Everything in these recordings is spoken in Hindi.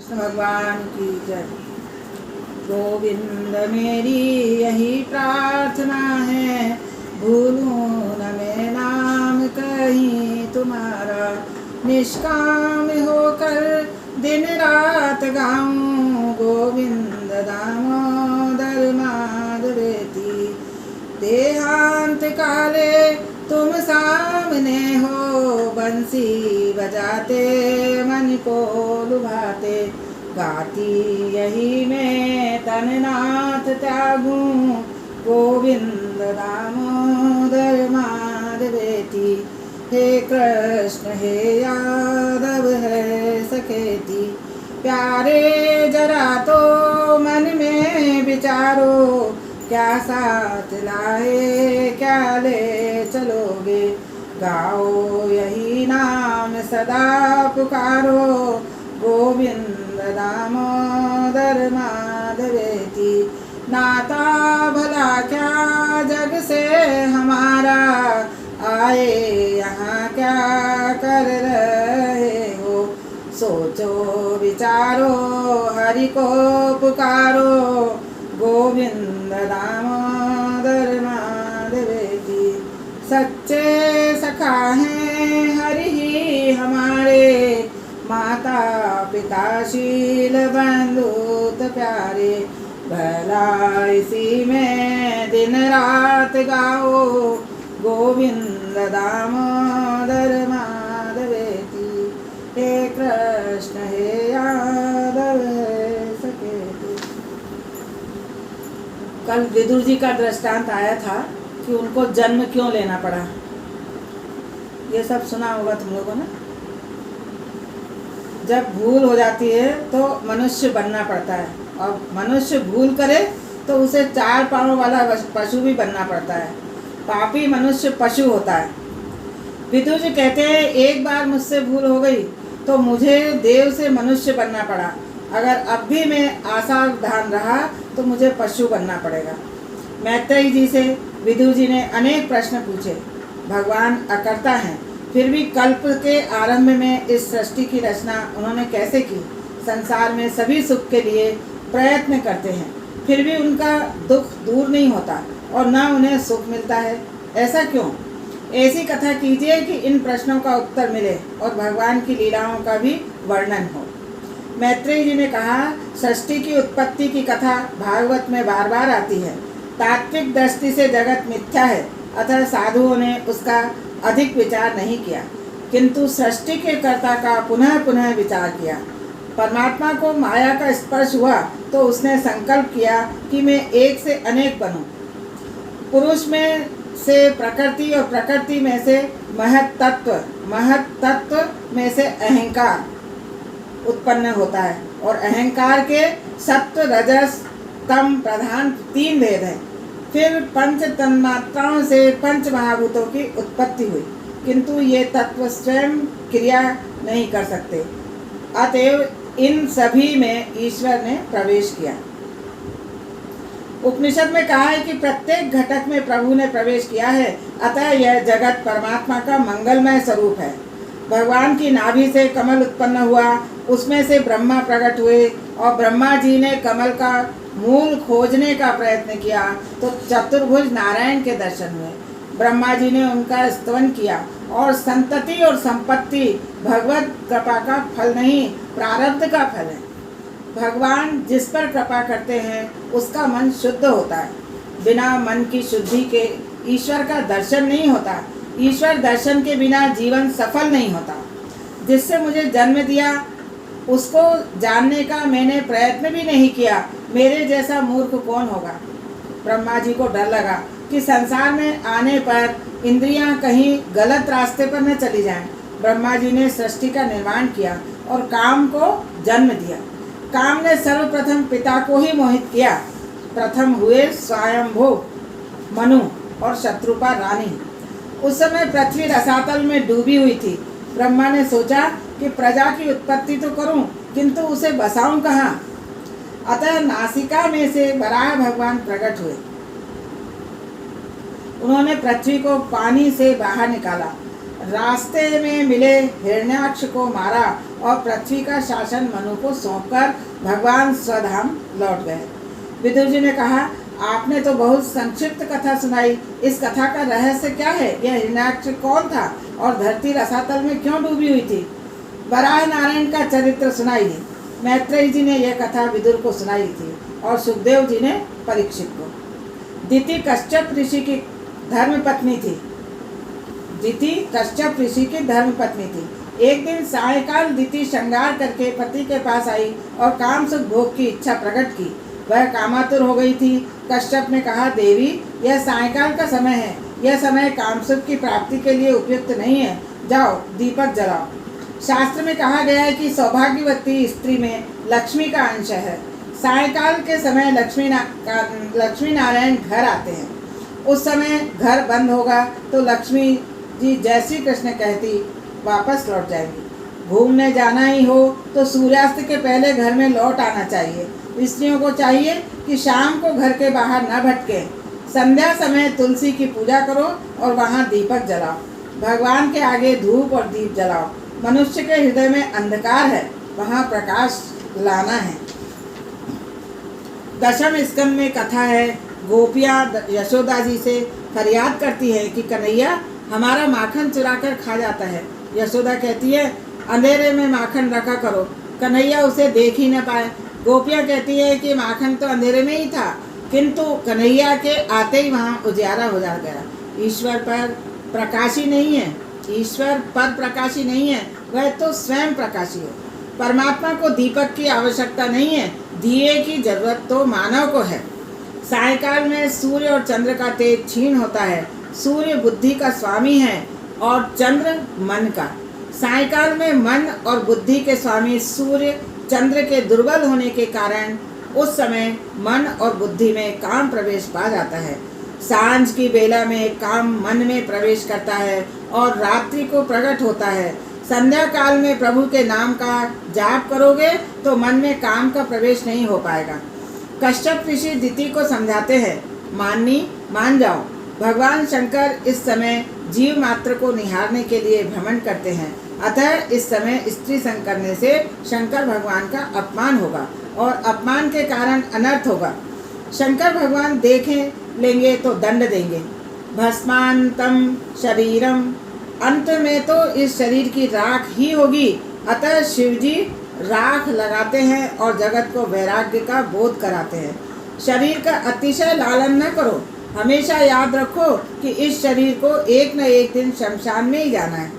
कृष्ण भगवान की जय। गोविंद मेरी यही प्रार्थना है, भूलूं न मैं नाम कहीं तुम्हारा, निष्काम होकर दिन रात गाऊं गोविंद दामोदर माधवेति। देहांत काले तुम सामने हो, बंसी बजाते मन को लुभाते, गाती यही मैं तननाथ त्यागूं गोविंद दामोदर माधवेति। हे कृष्ण हे यादव है सखेती, प्यारे जरा तो मन में विचारो, क्या साथ लाए क्या ले चलोगे, गाओ यही नाम सदा पुकारो गोविंद दामोदर माधवेति। नाता भला क्या जग से हमारा, आए यहाँ क्या कर रहे हो, सोचो विचारो हरि को पुकारो गोविंद दामोदर माधवेति। सच्चे सखा हैं हरि ही हमारे, माता पिता शील बंधुत प्यारे, भला इसी में दिन रात गाओ गोविंद दामोदर माधवेति। हे कृष्ण हे यादव है सखेति। कल विदुर जी का दृष्टांत आया था कि उनको जन्म क्यों लेना पड़ा। ये सब सुना होगा तुम लोगों ने। जब भूल हो जाती है तो मनुष्य बनना पड़ता है, और मनुष्य भूल करे तो उसे 4 पांव वाला पशु भी बनना पड़ता है। पापी मनुष्य पशु होता है। विदुर जी कहते हैं एक बार मुझसे भूल हो गई तो मुझे देव से मनुष्य बनना पड़ा, अगर अब भी मैं असावधान रहा तो मुझे पशु बनना पड़ेगा। मैत्रेयी जी से विदुर जी ने अनेक प्रश्न पूछे। भगवान अकर्ता हैं, फिर भी कल्प के आरंभ में इस सृष्टि की रचना उन्होंने कैसे की। संसार में सभी सुख के लिए प्रयत्न करते हैं, फिर भी उनका दुख दूर नहीं होता और न उन्हें सुख मिलता है, ऐसा क्यों? ऐसी कथा कीजिए कि इन प्रश्नों का उत्तर मिले और भगवान की लीलाओं का भी वर्णन हो। मैत्रेयी जी ने कहा, सृष्टि की उत्पत्ति की कथा भागवत में बार बार आती है। तात्विक दृष्टि से जगत मिथ्या है, अतः साधुओं ने उसका अधिक विचार नहीं किया, किंतु सृष्टि के कर्ता का पुनः पुनः विचार किया। परमात्मा को माया का स्पर्श हुआ तो उसने संकल्प किया कि मैं एक से अनेक बनूं। पुरुष में से प्रकृति और प्रकृति में से महत तत्व में से अहंकार उत्पन्न होता है, और अहंकार के सत्व रजस तम प्रधान 3 भेद हैं। फिर पंच तन्मात्राओं से 5 महाभूतों की उत्पत्ति हुई, किंतु ये तत्व स्वयं क्रिया नहीं कर सकते, अतएव इन सभी में ईश्वर ने प्रवेश किया। उपनिषद में कहा है कि प्रत्येक घटक में प्रभु ने प्रवेश किया है, अतः यह जगत परमात्मा का मंगलमय स्वरूप है। भगवान की नाभि से कमल उत्पन्न हुआ, उसमें से ब्रह्मा प्रकट हुए, और ब्रह्मा जी ने कमल का मूल खोजने का प्रयत्न किया तो चतुर्भुज नारायण के दर्शन हुए। ब्रह्मा जी ने उनका स्तवन किया, और संतति और संपत्ति भगवत कृपा का फल नहीं, प्रारब्ध का फल है। भगवान जिस पर कृपा करते हैं उसका मन शुद्ध होता है। बिना मन की शुद्धि के ईश्वर का दर्शन नहीं होता। ईश्वर दर्शन के बिना जीवन सफल नहीं होता। जिससे मुझे जन्म दिया उसको जानने का मैंने प्रयत्न भी नहीं किया, मेरे जैसा मूर्ख कौन होगा। ब्रह्मा जी को डर लगा कि संसार में आने पर इंद्रियां कहीं गलत रास्ते पर न चली जाएं। ब्रह्मा जी ने सृष्टि का निर्माण किया और काम को जन्म दिया। काम ने सर्वप्रथम पिता को ही मोहित किया। प्रथम हुए स्वयंभू मनु और शत्रुपा रानी। उस समय पृथ्वी रसातल में डूबी हुई थी। ब्रह्मा ने सोचा कि प्रजा की उत्पत्ति तो करूं, किंतु उसे बसाऊं कहाँ। अतः नासिका में से वराह भगवान प्रकट हुए। उन्होंने पृथ्वी को पानी से बाहर निकाला, रास्ते में मिले हिरण्याक्ष को मारा और पृथ्वी का शासन मनु को सौंपकर भगवान स्वधाम लौट गए। विदुर जी ने कहा, आपने तो बहुत संक्षिप्त कथा सुनाई, इस कथा का रहस्य क्या है? यह हिरण्याक्ष कौन था और धरती रसातल में क्यों डूबी हुई थी? वराह नारायण का चरित्र सुनाइए। मैत्रेयी जी ने यह कथा विदुर को सुनाई थी और सुखदेव जी ने परीक्षित को। दिति कश्यप ऋषि की धर्मपत्नी थी। दिति कश्यप ऋषि की धर्मपत्नी थी। एक दिन सायंकाल दिति श्रृंगार करके पति के पास आई और काम सुख भोग की इच्छा प्रकट की। वह कामातुर हो गई थी। कश्यप ने कहा, देवी, यह सायंकाल का समय है, यह समय काम सुख की प्राप्ति के लिए उपयुक्त नहीं है। जाओ, दीपक जलाओ। शास्त्र में कहा गया है कि सौभाग्यवती स्त्री में लक्ष्मी का अंश है। सायंकाल के समय लक्ष्मी नारायण घर आते हैं। उस समय घर बंद होगा तो लक्ष्मी जी जय श्री कृष्ण कहती वापस लौट जाएंगी। घूमने जाना ही हो तो सूर्यास्त के पहले घर में लौट आना चाहिए। स्त्रियों को चाहिए कि शाम को घर के बाहर न भटके। संध्या समय तुलसी की पूजा करो और वहाँ दीपक जलाओ। भगवान के आगे धूप और दीप जलाओ। मनुष्य के हृदय में अंधकार है, वहाँ प्रकाश लाना है। दशम स्कंद में कथा है, गोपियाँ यशोदा जी से फरियाद करती है कि कन्हैया हमारा माखन चुरा कर खा जाता है। यशोदा कहती है, अंधेरे में माखन रखा करो, कन्हैया उसे देख ही न पाए। गोपियाँ कहती है कि माखन तो अंधेरे में ही था, किंतु कन्हैया के आते ही वहाँ उजियारा हो जा गया। ईश्वर पर प्रकाशी नहीं है, ईश्वर पर प्रकाशी नहीं है, वह तो स्वयं प्रकाशी है। परमात्मा को दीपक की आवश्यकता नहीं है, दिए की जरूरत तो मानव को है। सायंकाल में सूर्य और चंद्र का तेज क्षीण होता है। सूर्य बुद्धि का स्वामी है और चंद्र मन का। सायंकाल में मन और बुद्धि के स्वामी सूर्य चंद्र के दुर्बल होने के कारण उस समय मन और बुद्धि में काम प्रवेश पा जाता है। सांझ की बेला में काम मन में प्रवेश करता है और रात्रि को प्रकट होता है। संध्या काल में प्रभु के नाम का जाप करोगे तो मन में काम का प्रवेश नहीं हो पाएगा। कश्यप ऋषि दिति को समझाते हैं, माननी मान जाओ। भगवान शंकर इस समय जीव मात्र को निहारने के लिए भ्रमण करते हैं, अतः इस समय स्त्री संग करने से शंकर भगवान का अपमान होगा और अपमान के कारण अनर्थ होगा। शंकर भगवान देखें लेंगे तो दंड देंगे। भस्मांतम शरीरम, अंत में तो इस शरीर की राख ही होगी। अतः शिवजी राख लगाते हैं और जगत को वैराग्य का बोध कराते हैं। शरीर का अतिशय लालन न करो। हमेशा याद रखो कि इस शरीर को एक न एक दिन शमशान में ही जाना है।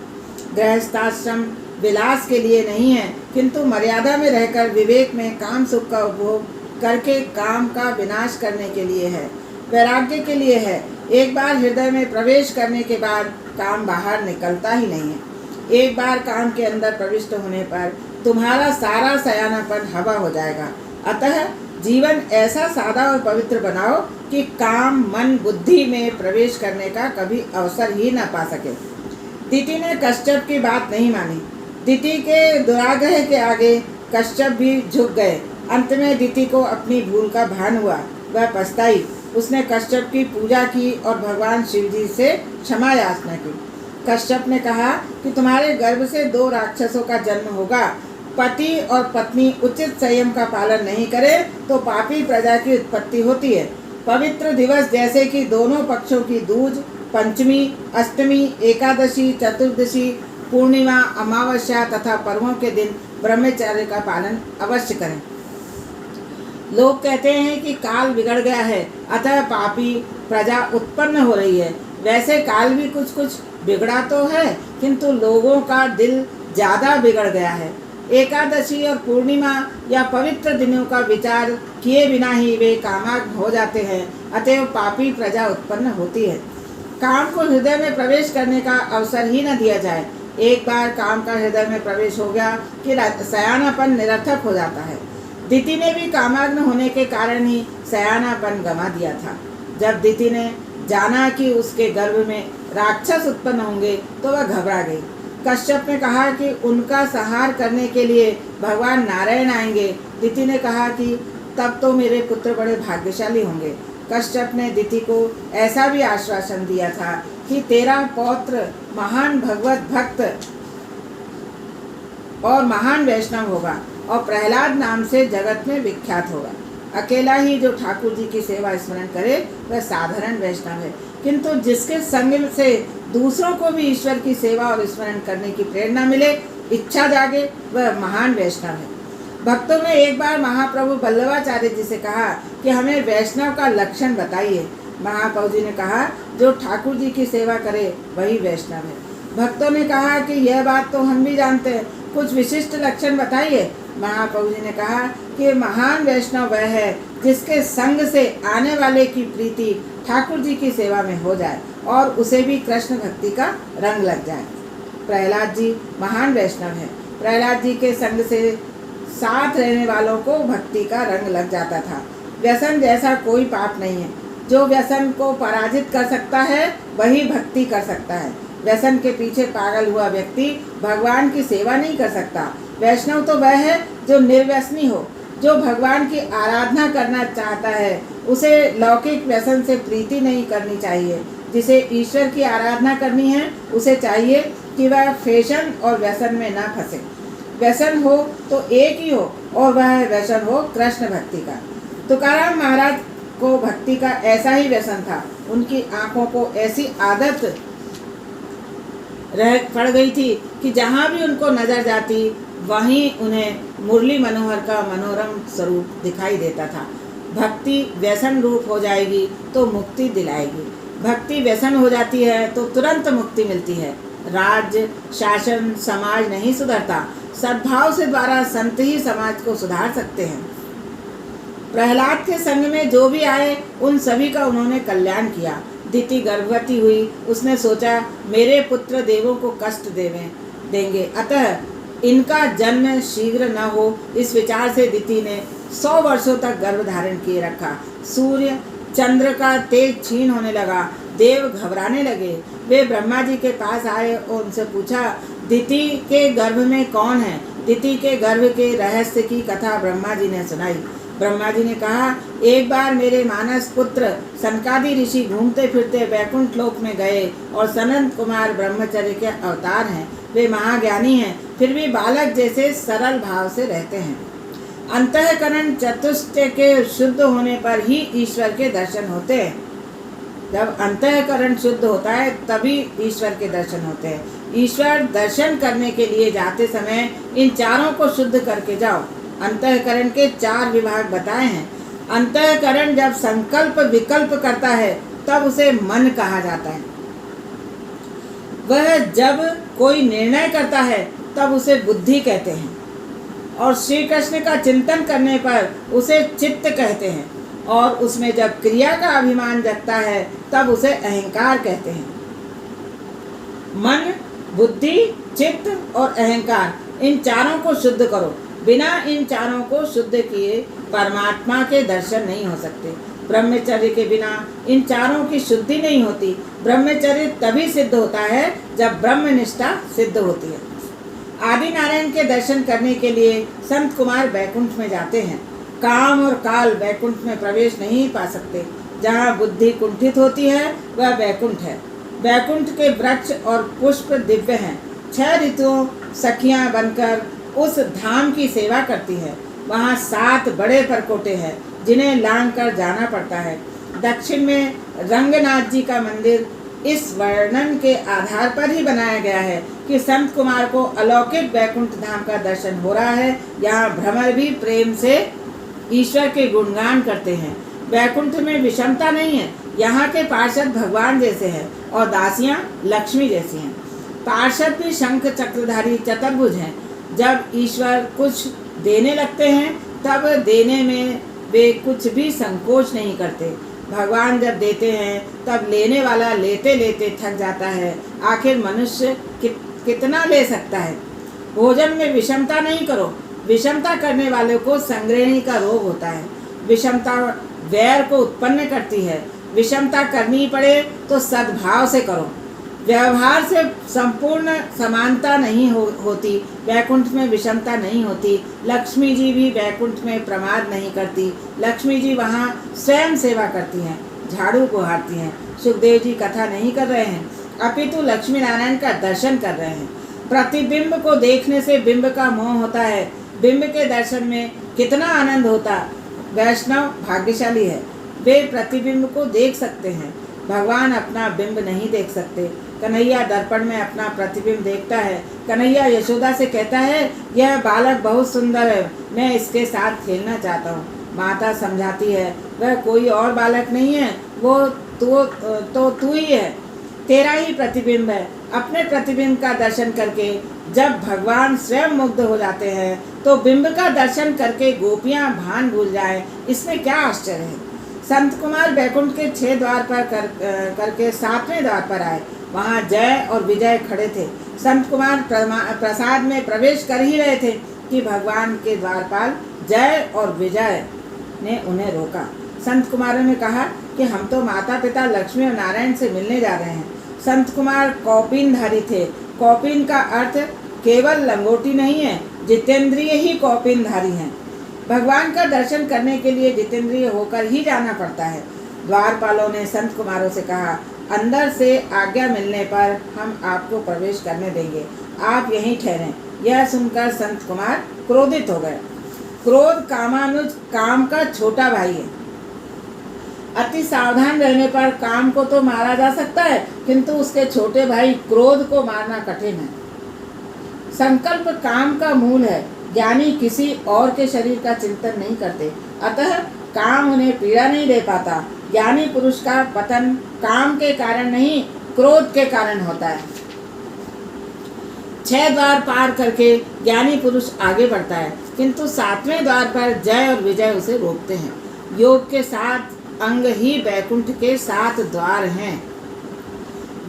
गृहस्थाश्रम विलास के लिए नहीं है, किंतु मर्यादा में रहकर विवेक में काम सुख का उपभोग करके काम का विनाश करने के लिए है, वैराग्य के लिए है। एक बार हृदय में प्रवेश करने के बाद काम बाहर निकलता ही नहीं है। एक बार काम के अंदर प्रविष्ट होने पर तुम्हारा सारा सयानापन हवा हो जाएगा। अतः जीवन ऐसा सादा और पवित्र बनाओ कि काम मन बुद्धि में प्रवेश करने का कभी अवसर ही न पा सके। दिति ने कश्यप की बात नहीं मानी। दिति के दुराग्रह के आगे कश्यप भी झुक गए। अंत में दिति को अपनी भूल का भान हुआ। वह पछताई। उसने कश्यप की पूजा की और भगवान शिवजी से क्षमा याचना की। कश्यप ने कहा कि तुम्हारे गर्भ से 2 राक्षसों का जन्म होगा। पति और पत्नी उचित संयम का पालन नहीं करे तो पापी प्रजा की उत्पत्ति होती है। पवित्र दिवस जैसे कि दोनों पक्षों की दूज, पंचमी, अष्टमी, एकादशी, चतुर्दशी, पूर्णिमा, अमावस्या तथा पर्वों के दिन ब्रह्मचर्य का पालन अवश्य करें। लोग कहते हैं कि काल बिगड़ गया है, अतः पापी प्रजा उत्पन्न हो रही है। वैसे काल भी कुछ कुछ बिगड़ा तो है, किंतु लोगों का दिल ज़्यादा बिगड़ गया है। एकादशी और पूर्णिमा या पवित्र दिनों का विचार किए बिना ही वे कामाग्न हो जाते हैं, अतएव पापी प्रजा उत्पन्न होती है। काम को हृदय में प्रवेश करने का अवसर ही न दिया जाए। एक बार काम का हृदय में प्रवेश हो गया कि सयानापन निरर्थक हो जाता है। दिति ने भी कामाग्न होने के कारण ही सयानापन गंवा दिया था। जब दिति ने जाना कि उसके गर्भ में राक्षस उत्पन्न होंगे तो वह घबरा गई। कश्यप ने कहा कि उनका संहार करने के लिए भगवान नारायण आएंगे। दिति ने कहा कि तब तो मेरे पुत्र बड़े भाग्यशाली होंगे। कश्यप ने दिति को ऐसा भी आश्वासन दिया था कि तेरा पौत्र महान भगवत भक्त और महान वैष्णव होगा और प्रहलाद नाम से जगत में विख्यात होगा। अकेला ही जो ठाकुर जी की सेवा स्मरण करे वह साधारण वैष्णव है, किंतु जिसके संग से दूसरों को भी ईश्वर की सेवा और स्मरण करने की प्रेरणा मिले, इच्छा जागे, वह महान वैष्णव है। भक्तों ने एक बार महाप्रभु वल्लभाचार्य जी से कहा कि हमें वैष्णव का लक्षण बताइए। महाप्रभु जी ने कहा, जो ठाकुर जी की सेवा करे वही वैष्णव है। भक्तों ने कहा कि यह बात तो हम भी जानते हैं, कुछ विशिष्ट लक्षण बताइए। महाप्रभु जी ने कहा कि महान वैष्णव वह है जिसके संग से आने वाले की प्रीति ठाकुर जी की सेवा में हो जाए और उसे भी कृष्ण भक्ति का रंग लग जाए। प्रहलाद जी महान वैष्णव है। प्रहलाद जी के संग से साथ रहने वालों को भक्ति का रंग लग जाता था। व्यसन जैसा कोई पाप नहीं है। जो व्यसन को पराजित कर सकता है वही भक्ति कर सकता है। व्यसन के पीछे पागल हुआ व्यक्ति भगवान की सेवा नहीं कर सकता। वैष्णव तो वह है जो निर्व्यसनी हो। जो भगवान की आराधना करना चाहता है उसे लौकिक व्यसन से प्रीति नहीं करनी चाहिए। जिसे ईश्वर की आराधना करनी है उसे चाहिए कि वह फैशन और व्यसन में न फंसे। व्यसन हो तो एक ही हो और वह व्यसन हो कृष्ण भक्ति का। तुकाराम महाराज को भक्ति का ऐसा ही व्यसन था। उनकी आंखों को ऐसी आदत रह पड़ गई थी कि जहाँ भी उनको नजर जाती वहीं उन्हें मुरली मनोहर का मनोरम स्वरूप दिखाई देता था। भक्ति व्यसन रूप हो जाएगी तो मुक्ति दिलाएगी। भक्ति व्यसन हो जाती है तो तुरंत मुक्ति मिलती है। राज्य शासन समाज नहीं सुधरता, सद्भाव से द्वारा संत ही समाज को सुधार सकते हैं। प्रहलाद के संग में जो भी आए उन सभी का उन्होंने कल्याण किया। दिति गर्भवती हुई। उसने सोचा मेरे पुत्र देवों को कष्ट देंगे, अतः इनका जन्म शीघ्र न हो। इस विचार से दिति ने 100 वर्षों तक गर्भ धारण किए रखा। सूर्य चंद्र का तेज क्षीण होने लगा। देव घबराने लगे। वे ब्रह्मा जी के पास आए और उनसे पूछा, दिति के गर्भ में कौन है? दिति के गर्भ के रहस्य की कथा ब्रह्मा जी ने सुनाई। ब्रह्मा जी ने कहा, एक बार मेरे मानस पुत्र सनकादि ऋषि घूमते फिरते वैकुंठ लोक में गए और सनत कुमार ब्रह्मचर्य के अवतार हैं। वे महाज्ञानी हैं, फिर भी बालक जैसे सरल भाव से रहते हैं। अंतःकरण चतुष्टय के शुद्ध होने पर ही ईश्वर के दर्शन होते हैं। जब अंतःकरण शुद्ध होता है तभी ईश्वर के दर्शन होते हैं। ईश्वर दर्शन करने के लिए जाते समय इन चारों को शुद्ध करके जाओ। अंतःकरण के 4 विभाग बताए हैं। अंतःकरण जब संकल्प विकल्प करता है तब उसे मन कहा जाता है। वह जब कोई निर्णय करता है तब उसे बुद्धि कहते हैं और श्री कृष्ण का चिंतन करने पर उसे चित्त कहते हैं और उसमें जब क्रिया का अभिमान जगता है तब उसे अहंकार कहते हैं। मन, बुद्धि, चित्त और अहंकार, इन चारों को शुद्ध करो। बिना इन चारों को शुद्ध किए परमात्मा के दर्शन नहीं हो सकते। ब्रह्मचर्य के बिना इन चारों की शुद्धि नहीं होती। ब्रह्मचर्य तभी सिद्ध होता है जब ब्रह्मनिष्ठा सिद्ध होती है। आदि नारायण के दर्शन करने के लिए संत कुमार वैकुंठ में जाते हैं। काम और काल वैकुंठ में प्रवेश नहीं पा सकते। जहाँ बुद्धि कुंठित होती है वह वैकुंठ है। वैकुंठ के वृक्ष और पुष्प दिव्य हैं। 6 ऋतुओं सखियाँ बनकर उस धाम की सेवा करती है। वहाँ 7 बड़े परकोटे हैं जिन्हें लांघ कर जाना पड़ता है। दक्षिण में रंगनाथ जी का मंदिर इस वर्णन के आधार पर ही बनाया गया है कि संत कुमार को अलौकिक वैकुंठ धाम का दर्शन हो रहा है। यहाँ भ्रमर भी प्रेम से ईश्वर के गुणगान करते हैं। वैकुंठ में विषमता नहीं है। यहाँ के पार्षद भगवान जैसे हैं और दासियाँ लक्ष्मी जैसी हैं। पार्षद भी शंख चक्रधारी चतुर्भुज हैं। जब ईश्वर कुछ देने लगते हैं तब देने में वे कुछ भी संकोच नहीं करते। भगवान जब देते हैं तब लेने वाला लेते लेते थक जाता है। आखिर मनुष्य कितना ले सकता है। भोजन में विषमता नहीं करो। विषमता करने वाले को संग्रहणी का रोग होता है। विषमता वैर को उत्पन्न करती है। विषमता करनी पड़े तो सद्भाव से करो। व्यवहार से संपूर्ण समानता नहीं होती। वैकुंठ में विषमता नहीं होती। लक्ष्मी जी भी वैकुंठ में प्रमाद नहीं करती। लक्ष्मी जी वहाँ स्वयं सेवा करती हैं, झाड़ू बुहारती हैं। सुखदेव जी कथा नहीं कर रहे हैं, अपितु लक्ष्मी नारायण का दर्शन कर रहे हैं। प्रतिबिंब को देखने से बिंब का मोह होता है। बिंब के दर्शन में कितना आनंद होता। वैष्णव भाग्यशाली है, वे प्रतिबिंब को देख सकते हैं। भगवान अपना बिंब नहीं देख सकते। कन्हैया दर्पण में अपना प्रतिबिंब देखता है। कन्हैया यशोदा से कहता है, यह बालक बहुत सुंदर है, मैं इसके साथ खेलना चाहता हूँ। माता समझाती है, वह कोई और बालक नहीं है, वो तू ही है, तेरा ही प्रतिबिंब है। अपने प्रतिबिंब का दर्शन करके जब भगवान स्वयं मुग्ध हो जाते हैं तो बिंब का दर्शन करके गोपियां भान भूल जाएं, इसमें क्या आश्चर्य है। संत कुमार बैकुंठ के 6 द्वार पर करके 7वें द्वार पर आए। वहाँ जय और विजय खड़े थे। संत कुमार प्रसाद में प्रवेश कर ही रहे थे कि भगवान के द्वारपाल जय और विजय ने उन्हें रोका। संत कुमारों ने कहा कि हम तो माता पिता लक्ष्मी और नारायण से मिलने जा रहे हैं। संत कुमार कौपीनधारी थे। कौपीन का अर्थ केवल लंगोटी नहीं है, जितेंद्रिय ही कौपीनधारी हैं। भगवान का दर्शन करने के लिए जितेंद्रिय होकर ही जाना पड़ता है। द्वारपालों ने संत कुमारों से कहा, अंदर से आज्ञा मिलने पर हम आपको प्रवेश करने देंगे, आप यहीं ठहरें। यह सुनकर संत कुमार क्रोधित हो गए। क्रोध कामानुज काम का छोटा भाई है। अति सावधान रहने पर काम को तो मारा जा सकता है, किंतु उसके छोटे भाई क्रोध को मारना कठिन है। संकल्प काम का मूल है। ज्ञानी किसी और के शरीर का चिंतन नहीं करते, अतः काम उन्हें पीड़ा नहीं दे पाता। ज्ञानी पुरुष का पतन काम के कारण नहीं, क्रोध के कारण होता है। 6 द्वार पार करके ज्ञानी पुरुष आगे बढ़ता है, किंतु 7वें द्वार पर जय और विजय उसे रोकते हैं। योग के 7 अंग ही बैकुंठ के 7 द्वार हैं।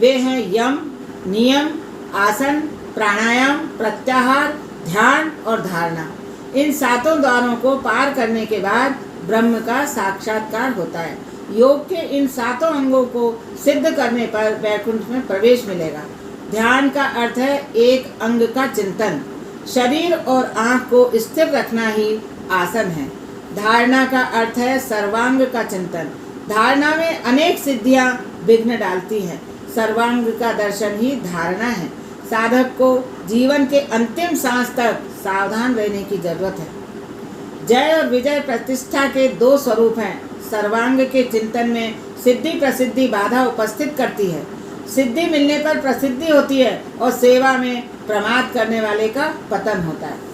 वे हैं यम, नियम, आसन, प्राणायाम, प्रत्याहार, ध्यान और धारणा। इन 7 द्वारों को पार करने के बाद ब्रह्म का साक्षात्कार होता है। योग के इन 7 अंगों को सिद्ध करने पर वैकुंठ में प्रवेश मिलेगा। ध्यान का अर्थ है एक अंग का चिंतन। शरीर और आँख को स्थिर रखना ही आसन है। धारणा का अर्थ है सर्वांग का चिंतन। धारणा में अनेक सिद्धियां विघ्न डालती हैं। सर्वांग का दर्शन ही धारणा है। साधक को जीवन के अंतिम सांस तक सावधान रहने की जरूरत है। जय और विजय प्रतिष्ठा के 2 स्वरूप हैं। सर्वांग के चिंतन में सिद्धि प्रसिद्धि बाधा उपस्थित करती है। सिद्धि मिलने पर प्रसिद्धि होती है और सेवा में प्रमाद करने वाले का पतन होता है।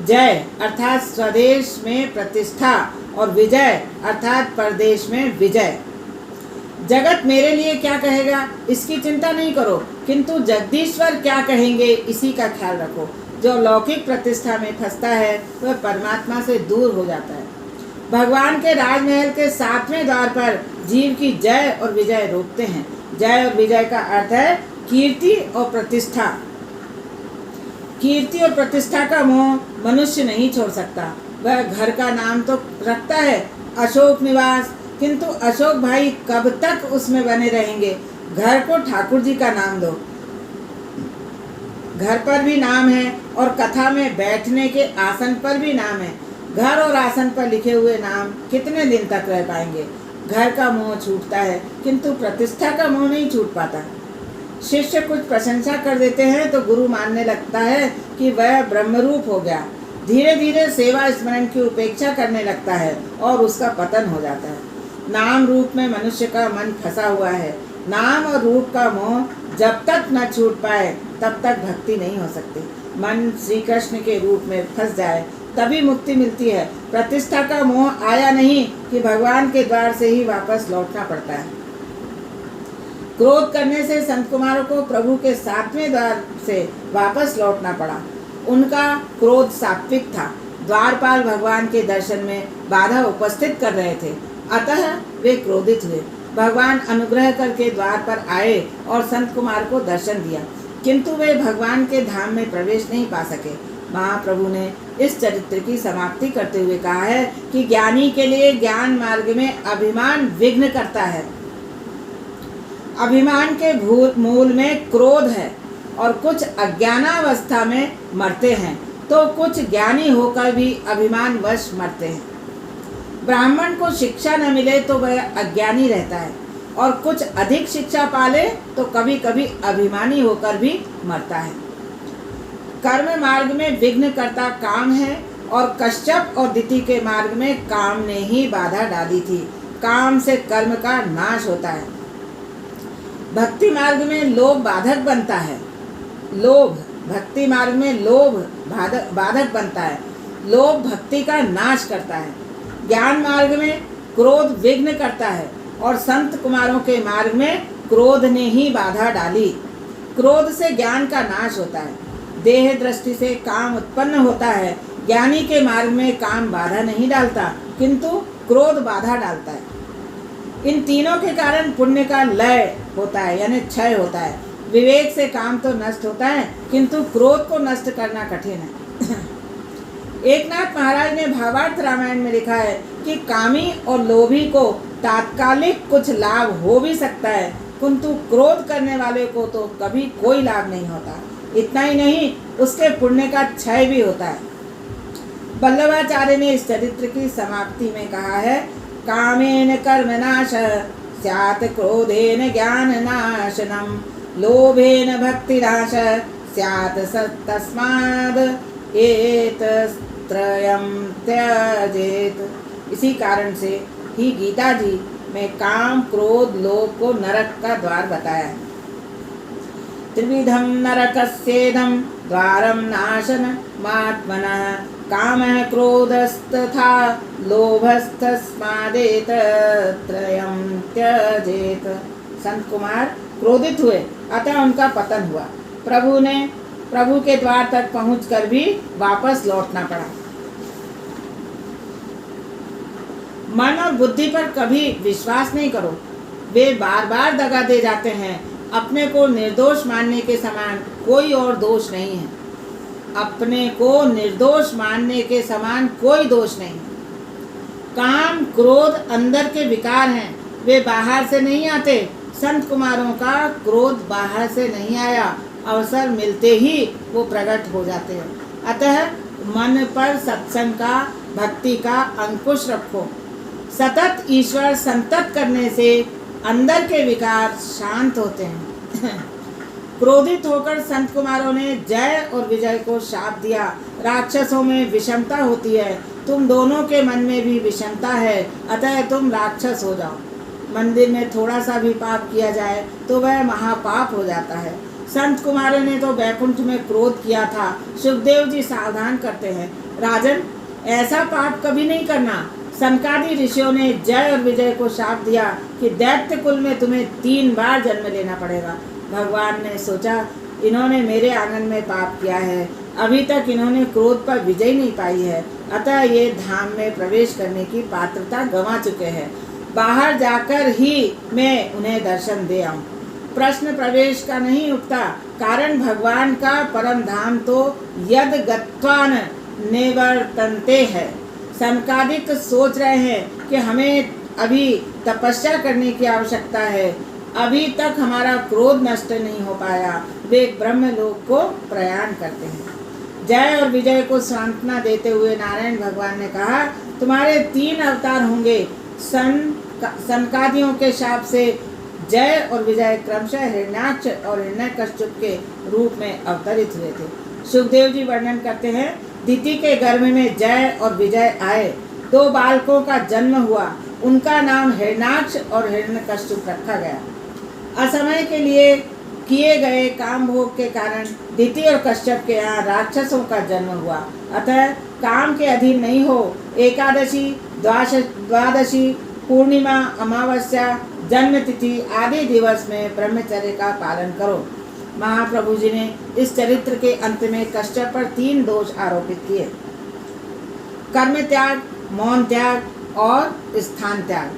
जय अर्थात स्वदेश में प्रतिष्ठा और विजय अर्थात परदेश में विजय। जगत मेरे लिए क्या कहेगा इसकी चिंता नहीं करो, किंतु जगदीश्वर क्या कहेंगे इसी का ख्याल रखो। जो लौकिक प्रतिष्ठा में फंसता है वह परमात्मा से दूर हो जाता है। भगवान के राजमहल के 7वें द्वार पर जीव की जय और विजय रोकते हैं। जय और विजय का अर्थ है कीर्ति और प्रतिष्ठा। कीर्ति और प्रतिष्ठा का मोह मनुष्य नहीं छोड़ सकता। वह घर का नाम तो रखता है अशोक निवास, किंतु अशोक भाई कब तक उसमें बने रहेंगे। घर को ठाकुर जी का नाम दो। घर पर भी नाम है और कथा में बैठने के आसन पर भी नाम है। घर और आसन पर लिखे हुए नाम कितने दिन तक रह पाएंगे। घर का मोह छूटता है, किंतु प्रतिष्ठा का मोह नहीं छूट पाता। शिष्य कुछ प्रशंसा कर देते हैं तो गुरु मानने लगता है कि वह ब्रह्मरूप हो गया। धीरे धीरे सेवा स्मरण की उपेक्षा करने लगता है और उसका पतन हो जाता है। नाम रूप में मनुष्य का मन फंसा हुआ है। नाम और रूप का मोह जब तक न छूट पाए तब तक भक्ति नहीं हो सकती। मन श्री कृष्ण के रूप में फंस जाए तभी मुक्ति मिलती है। प्रतिष्ठा का मोह आया नहीं कि भगवान के द्वार से ही वापस लौटना पड़ता है। क्रोध करने से संत कुमारों को प्रभु के 7वें द्वार से वापस लौटना पड़ा। उनका क्रोध सात्विक था। द्वारपाल भगवान के दर्शन में बाधा उपस्थित कर रहे थे, अतः वे क्रोधित हुए। भगवान अनुग्रह करके द्वार पर आए और संत कुमार को दर्शन दिया, किंतु वे भगवान के धाम में प्रवेश नहीं पा सके। महाप्रभु ने इस चरित्र की समाप्ति करते हुए कहा है कि ज्ञानी के लिए ज्ञान मार्ग में अभिमान विघ्न करता है। अभिमान के मूल में क्रोध है और कुछ अज्ञानावस्था में मरते हैं तो कुछ ज्ञानी होकर भी अभिमानवश मरते हैं। ब्राह्मण को शिक्षा न मिले तो वह अज्ञानी रहता है और कुछ अधिक शिक्षा पाले तो कभी कभी अभिमानी होकर भी मरता है। कर्म मार्ग में विघ्न करता काम है और कश्यप और दिति के मार्ग में काम ने ही बाधा डाली थी। काम से कर्म का नाश होता है। भक्ति मार्ग में लोभ बाधक बनता है। भक्ति मार्ग में लोभ बाधक बनता है। लोभ भक्ति का नाश करता है। ज्ञान मार्ग में क्रोध विघ्न करता है और संत कुमारों के मार्ग में क्रोध ने ही बाधा डाली। क्रोध से ज्ञान का नाश होता है। देह दृष्टि से काम उत्पन्न होता है। ज्ञानी के मार्ग में काम बाधा नहीं डालता, किंतु क्रोध बाधा डालता है। इन तीनों के कारण पुण्य का लय होता है, यानी क्षय होता है। विवेक से काम तो नष्ट होता है, किंतु क्रोध को नष्ट करना कठिन है। एकनाथ महाराज ने भावार्थ रामायण में लिखा है कि कामी और लोभी को तात्कालिक कुछ लाभ हो भी सकता है, किंतु क्रोध करने वाले को तो कभी कोई लाभ नहीं होता। इतना ही नहीं, उसके पुण्य का क्षय भी होता है। वल्लभाचार्य ने इस चरित्र की समाप्ति में कहा है, कामेन कर्म नाश स्यात्, क्रोधेन ज्ञान नाशनम, लोभेन भक्ति नाश स्यात्, तस्माद् एतत्त्रयं त्यजेत। इसी कारण से ही गीता जी में काम, क्रोध, लोभ को नरक का द्वार बताया है। त्रिविधं नरकस्येदं द्वारं नाशनमात्मनः, कामः क्रोधस्तथा लोभस्तस्मादेत त्रयं त्यजेत। संत कुमार क्रोधित हुए, अतः उनका पतन हुआ। प्रभु के द्वार तक पहुंचकर भी वापस लौटना पड़ा। मन और बुद्धि पर कभी विश्वास नहीं करो, वे बार बार दगा दे जाते हैं। अपने को निर्दोष मानने के समान कोई और दोष नहीं है। अपने को निर्दोष मानने के समान कोई दोष नहीं। काम, क्रोध अंदर के विकार हैं, वे बाहर से नहीं आते। संत कुमारों का क्रोध बाहर से नहीं आया, अवसर मिलते ही वो प्रकट हो जाते हैं। अतः मन पर सत्संग का, भक्ति का अंकुश रखो। सतत ईश्वर संतत करने से अंदर के विकार शांत होते हैं। क्रोधित होकर संत कुमारों ने जय और विजय को शाप दिया। राक्षसों में विषमता होती है, तुम दोनों के मन में भी विषमता है, अतः तुम राक्षस हो जाओ। मंदिर में थोड़ा सा भी पाप किया जाए तो वह महापाप हो जाता है। संत कुमारों ने तो वैकुंठ में क्रोध किया था। सुखदेव जी सावधान करते हैं, राजन ऐसा पाप कभी नहीं करना। सनकादि ऋषियों ने जय और विजय को शाप दिया कि दैत्य कुल में तुम्हें 3 बार जन्म लेना पड़ेगा। भगवान ने सोचा, इन्होंने मेरे आंगन में पाप किया है, अभी तक इन्होंने क्रोध पर विजय नहीं पाई है, अतः ये धाम में प्रवेश करने की पात्रता गंवा चुके हैं। बाहर जाकर ही मैं उन्हें दर्शन दे आऊं। प्रश्न प्रवेश का नहीं उठता, कारण भगवान का परम धाम तो यद गत्वान निवर्तन्ते है। सनकादिक सोच रहे हैं कि हमें अभी तपस्या करने की आवश्यकता है, अभी तक हमारा क्रोध नष्ट नहीं हो पाया। वे ब्रह्मलोक को प्रयाण करते हैं। जय और विजय को सांत्वना देते हुए नारायण भगवान ने कहा, तुम्हारे 3 अवतार होंगे। सनकादियों के शाप से जय और विजय क्रमशः हिरण्याक्ष और हिरण्यकश्यप के रूप में अवतरित हुए थे। सुखदेव जी वर्णन करते हैं, दिति के गर्भ में जय और विजय आए। 2 बालकों का जन्म हुआ, उनका नाम हिरण्याक्ष और हिरण्यकश्यप रखा गया। असमय के लिए किए गए काम भोग के कारण दिति और कश्यप के यहाँ राक्षसों का जन्म हुआ। अतः काम के अधीन नहीं हो। एकादशी, द्वादशी, पूर्णिमा, अमावस्या, जन्मतिथि आदि दिवस में ब्रह्मचर्य का पालन करो। महाप्रभु जी ने इस चरित्र के अंत में कश्यप पर 3 दोष आरोपित किए, कर्म त्याग, मौन त्याग और स्थान त्याग।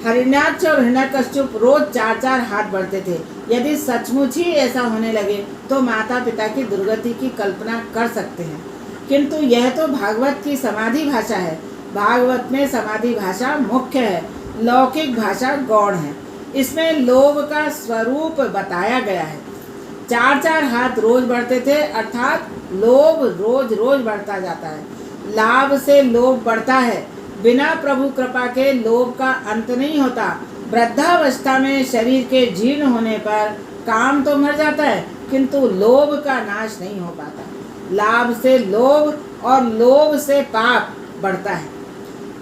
हिरण्याक्ष और हिरण्यकश्यप रोज 4-4 हाथ बढ़ते थे। यदि सचमुच ही ऐसा होने लगे तो माता पिता की दुर्गति की कल्पना कर सकते हैं, किंतु यह तो भागवत की समाधि भाषा है। भागवत में समाधि भाषा मुख्य है, लौकिक भाषा गौण है। इसमें लोभ का स्वरूप बताया गया है। 4-4 हाथ रोज बढ़ते थे, अर्थात लोभ रोज रोज बढ़ता जाता है। लाभ से लोभ बढ़ता है। बिना प्रभु कृपा के लोभ का अंत नहीं होता। वृद्धावस्था में शरीर के जीर्ण होने पर काम तो मर जाता है, किंतु लोभ का नाश नहीं हो पाता। लाभ से लोभ और लोभ से पाप बढ़ता है।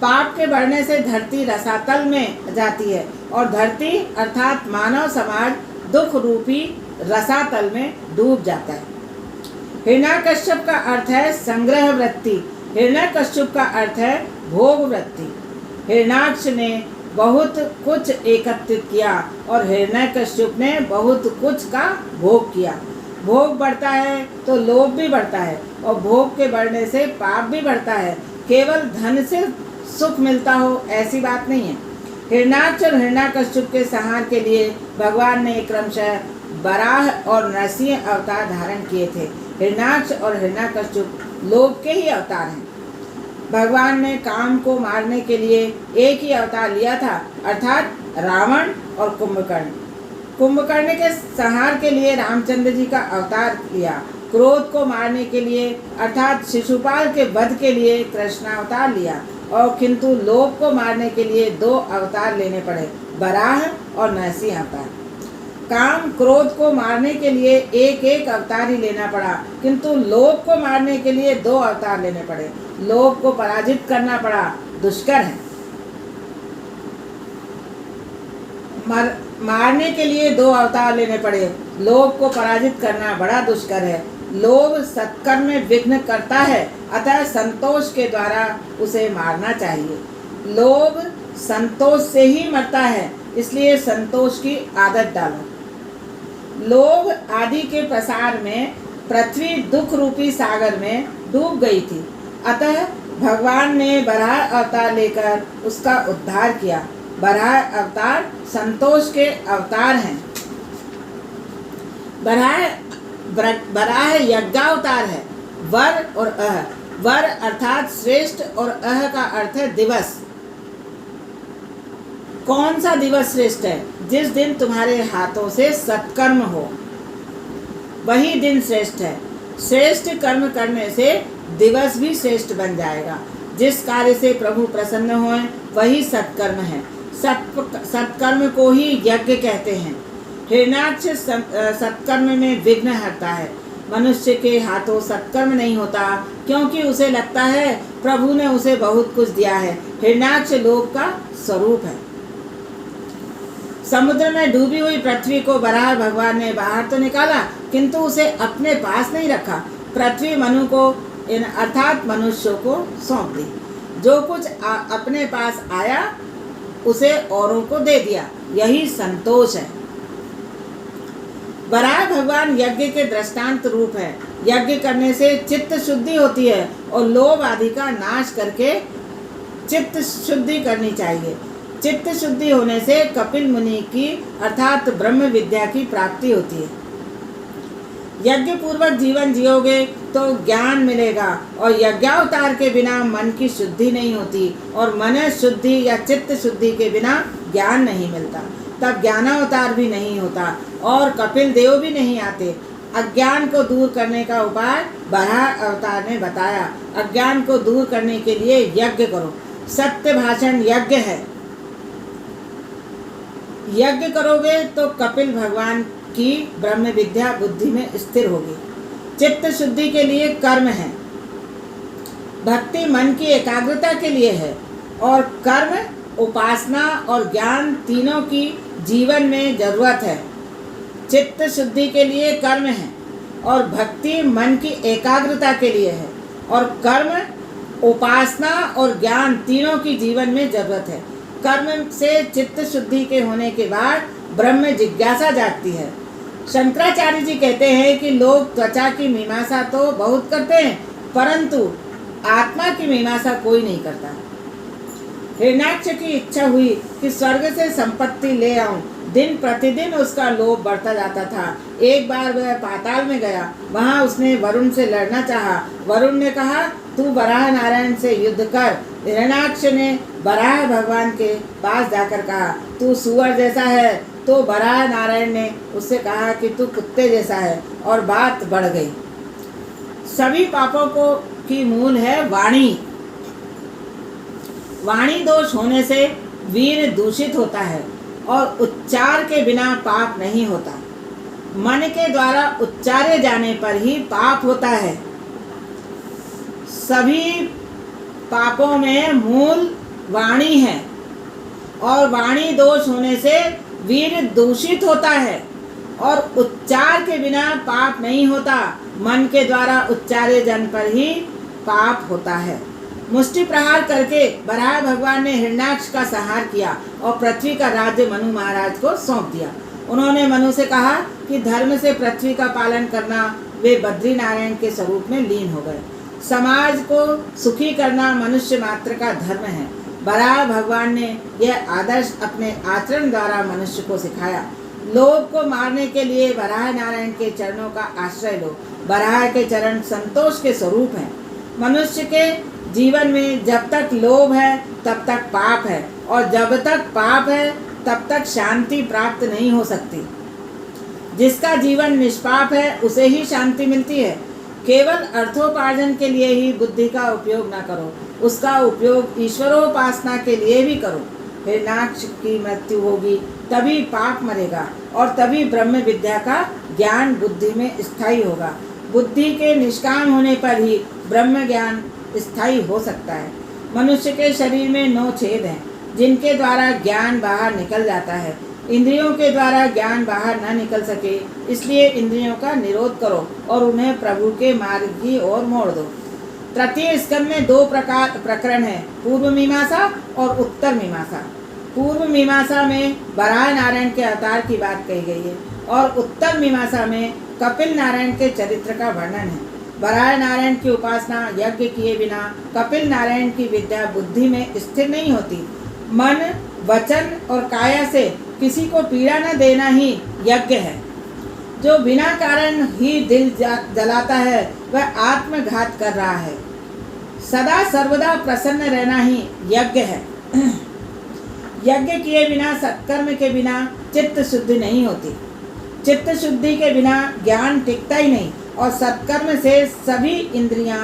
पाप के बढ़ने से धरती रसातल में जाती है और धरती अर्थात मानव समाज दुख रूपी रसातल में डूब जाता है। हिरण्यकश्यप का अर्थ है संग्रह वृत्ति, हिरण्यकश्यप का अर्थ है भोग वृत्ति। हिरण्याक्ष ने बहुत कुछ एकत्रित किया और हिरण्यकश्यप ने बहुत कुछ का भोग किया। भोग बढ़ता है तो लोभ भी बढ़ता है और भोग के बढ़ने से पाप भी बढ़ता है। केवल धन से सुख मिलता हो ऐसी बात नहीं है। हिरण्याक्ष और हिरण्यकश्यप के संहार के लिए भगवान ने क्रमशः वराह और नरसिंह अवतार धारण किए थे। हिरण्याक्ष और हिरण्यकश्यप लोभ के ही अवतार हैं। भगवान ने काम को मारने के लिए एक ही अवतार लिया था, अर्थात रावण और कुंभकर्ण। कुंभकर्ण के संहार के लिए रामचंद्र जी का अवतार लिया। क्रोध को मारने के लिए अर्थात शिशुपाल के वध के लिए कृष्ण अवतार लिया और किंतु लोभ को मारने के लिए 2 अवतार लेने पड़े, वराह और नरसिंह अवतार। काम क्रोध को मारने के लिए एक अवतार ही लेना पड़ा, किंतु लोभ को मारने के लिए 2 अवतार लेने पड़े। लोभ को पराजित करना पड़ा, दुष्कर है। मारने के लिए 2 अवतार लेने पड़े। लोभ को पराजित करना बड़ा दुष्कर है। लोभ सत्कर्म में विघ्न करता है, अतः संतोष के द्वारा उसे मारना चाहिए। लोभ संतोष से ही मरता है, इसलिए संतोष की आदत डालो। लोभ आदि के प्रसार में पृथ्वी दुख रूपी सागर में डूब गई थी, अतः भगवान ने वराह अवतार लेकर उसका उद्धार किया। वराह अवतार संतोष के अवतार हैं। वराह यज्ञावतार है। वर और अह, वर अर्थात श्रेष्ठ और अह का अर्थ है दिवस। कौन सा दिवस श्रेष्ठ है? जिस दिन तुम्हारे हाथों से सत्कर्म हो, वही दिन श्रेष्ठ है। श्रेष्ठ कर्म करने से दिवस भी श्रेष्ठ बन जाएगा। जिस कार्य से प्रभु प्रसन्न हों वही सत्कर्म है। सत्कर्म को ही यज्ञ कहते हैं। हिरण्याक्ष सत्कर्म में विघ्न हरता है। मनुष्य के हाथों सत्कर्म नहीं होता क्योंकि उसे लगता है प्रभु ने उसे बहुत कुछ दिया है। हिरण्याक्ष लोभ का स्वरूप है। समुद्र में डूबी हुई पृथ्वी को वराह भगवान ने बाहर तो निकाला, किंतु उसे अपने पास नहीं रखा। पृथ्वी मनु को अर्थात मनुष्यों को सौंप दी। जो कुछ अपने पास आया उसे औरों को दे दिया, यही संतोष है। वराह भगवान यज्ञ के दृष्टांत रूप है। यज्ञ करने से चित्त शुद्धि होती है और लोभ आदि का नाश करके चित्त शुद्धि करनी चाहिए। चित्त शुद्धि होने से कपिल मुनि की अर्थात ब्रह्म विद्या की प्राप्ति होती है। यज्ञ पूर्वक जीवन जियोगे तो ज्ञान मिलेगा और यज्ञावतार के बिना मन की शुद्धि नहीं होती और मन शुद्धि या चित्त शुद्धि के बिना ज्ञान नहीं मिलता। तब ज्ञानावतार भी नहीं होता और कपिल देव भी नहीं आते। अज्ञान को दूर करने का उपाय वराह अवतार ने बताया। अज्ञान को दूर करने के लिए यज्ञ करो। सत्य भाषण यज्ञ है। यज्ञ करोगे तो कपिल भगवान की ब्रह्म विद्या बुद्धि में स्थिर होगी। चित्त शुद्धि के लिए कर्म है। भक्ति मन की एकाग्रता के लिए है और कर्म, उपासना और ज्ञान तीनों की जीवन में जरूरत है। चित्त शुद्धि के लिए कर्म है और भक्ति मन की एकाग्रता के लिए है और कर्म, उपासना और ज्ञान तीनों की जीवन में जरूरत है। कर्म से चित्त शुद्धि के होने के बाद ब्रह्म जिज्ञासा जागती है। शंकराचार्य जी कहते हैं कि लोग त्वचा की मीमांसा तो बहुत करते हैं, परंतु आत्मा की मीमांसा कोई नहीं करता। हिरण्याक्ष की इच्छा हुई कि स्वर्ग से संपत्ति ले आऊं। दिन प्रतिदिन उसका लोभ बढ़ता जाता था। एक बार वह पाताल में गया, वहां उसने वरुण से लड़ना चाहा। वरुण ने कहा, तू वराह नारायण से युद्ध कर। हिरण्याक्ष ने वराह भगवान के पास जाकर कहा, तू सुअर जैसा है। तो वराह नारायण ने उससे कहा कि तू कुत्ते जैसा है और बात बढ़ गई। सभी पापों को की मूल है वाणी। वाणी दोष होने से वीर दूषित होता है और उच्चार के बिना पाप नहीं होता। मन के द्वारा उच्चारे जाने पर ही पाप होता है। सभी पापों में मूल वाणी है और वाणी दोष होने से वीर दूषित होता है और उच्चार के बिना पाप नहीं होता। मन के द्वारा उच्चारे जन पर ही पाप होता है। मुष्टि प्रहार करके वराह भगवान ने हिरण्याक्ष का संहार किया और पृथ्वी का राज्य मनु महाराज को सौंप दिया। उन्होंने मनु से कहा कि धर्म से पृथ्वी का पालन करना। वे बद्री नारायण के स्वरूप में लीन हो गए। समाज को सुखी करना मनुष्य मात्र का धर्म है। वराह भगवान ने यह आदर्श अपने आचरण द्वारा मनुष्य को सिखाया। लोभ को मारने के लिए वराह नारायण के चरणों का आश्रय लो। वराह के चरण संतोष के स्वरूप हैं। मनुष्य के जीवन में जब तक लोभ है तब तक पाप है और जब तक पाप है तब तक शांति प्राप्त नहीं हो सकती। जिसका जीवन निष्पाप है उसे ही शांति मिलती है। केवल अर्थोपार्जन के लिए ही बुद्धि का उपयोग न करो, उसका उपयोग ईश्वरोपासना के लिए भी करो। हिरण्याक्ष की मृत्यु होगी तभी पाप मरेगा और तभी ब्रह्म विद्या का ज्ञान बुद्धि में स्थायी होगा। बुद्धि के निष्काम होने पर ही ब्रह्म ज्ञान स्थायी हो सकता है। मनुष्य के शरीर में 9 छेद हैं जिनके द्वारा ज्ञान बाहर निकल जाता है। इंद्रियों के द्वारा ज्ञान बाहर न निकल सके इसलिए इंद्रियों का निरोध करो और उन्हें प्रभु के मार्ग की ओर मोड़ दो। तृतीय स्कंद में 2 प्रकरण है, पूर्व मीमांसा और उत्तर मीमांसा। पूर्व मीमांसा में वराह नारायण के अवतार की बात कही गई है और उत्तर मीमांसा में कपिल नारायण के चरित्र का वर्णन है। वराह नारायण की उपासना यज्ञ किए बिना कपिल नारायण की विद्या बुद्धि में स्थिर नहीं होती। मन, वचन और काया से किसी को पीड़ा न देना ही यज्ञ है। जो बिना कारण ही दिल जलाता है वह आत्मघात कर रहा है। सदा सर्वदा प्रसन्न रहना ही यज्ञ है। यज्ञ किए बिना, सत्कर्म के बिना चित्त शुद्धि नहीं होती। चित्त शुद्धि के बिना ज्ञान टिकता ही नहीं और सत्कर्म से सभी इंद्रियां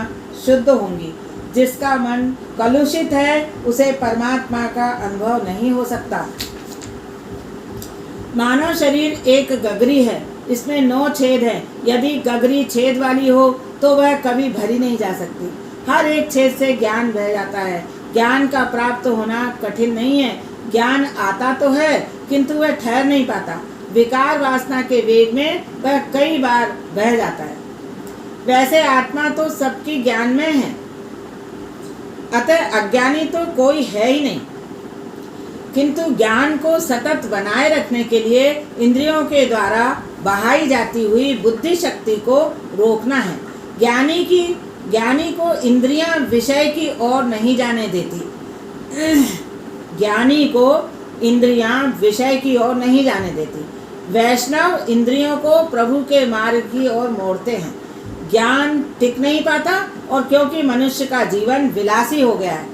शुद्ध होंगी। जिसका मन कलुषित है उसे परमात्मा का अनुभव नहीं हो सकता। मानव शरीर एक गगरी है, इसमें 9 छेद हैं। यदि गगरी छेद वाली हो तो वह कभी भरी नहीं जा सकती। हर एक छेद से ज्ञान बह जाता है। ज्ञान का प्राप्त होना कठिन नहीं है। ज्ञान आता तो है किंतु वह ठहर नहीं पाता। विकार वासना के वेग में वह कई बार बह जाता है। वैसे आत्मा तो सबकी ज्ञान में है, अतः अज्ञानी तो कोई है ही नहीं। किंतु ज्ञान को सतत बनाए रखने के लिए इंद्रियों के द्वारा बहाई जाती हुई बुद्धि शक्ति को रोकना है। ज्ञानी को इंद्रियां विषय की ओर नहीं जाने देती। ज्ञानी को इंद्रियां विषय की ओर नहीं जाने देती। वैष्णव इंद्रियों को प्रभु के मार्ग की ओर मोड़ते हैं। ज्ञान टिक नहीं पाता और क्योंकि मनुष्य का जीवन विलासी हो गया है,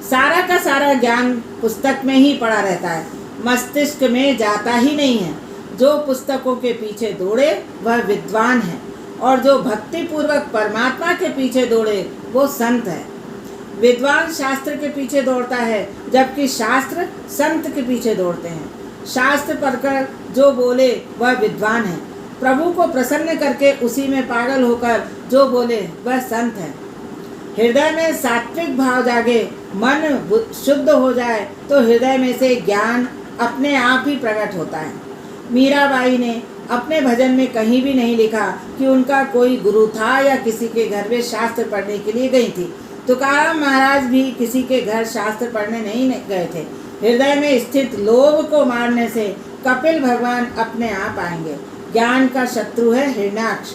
सारा का सारा ज्ञान पुस्तक में ही पड़ा रहता है, मस्तिष्क में जाता ही नहीं है। जो पुस्तकों के पीछे दौड़े वह विद्वान है और जो भक्ति पूर्वक परमात्मा के पीछे दौड़े वो संत है। विद्वान शास्त्र के पीछे दौड़ता है जबकि शास्त्र संत के पीछे दौड़ते हैं। शास्त्र पढ़कर जो बोले वह विद्वान है। प्रभु को प्रसन्न करके उसी में पागल होकर जो बोले वह संत है। हृदय में सात्विक भाव जागे, मन शुद्ध हो जाए तो हृदय में से ज्ञान अपने आप ही प्रकट होता है। मीराबाई ने अपने भजन में कहीं भी नहीं लिखा कि उनका कोई गुरु था या किसी के घर में शास्त्र पढ़ने के लिए गई थी। तुकाराम महाराज भी किसी के घर शास्त्र पढ़ने नहीं गए थे। हृदय में स्थित लोभ को मारने से कपिल भगवान अपने आप आएंगे। ज्ञान का शत्रु है हिरण्याक्ष।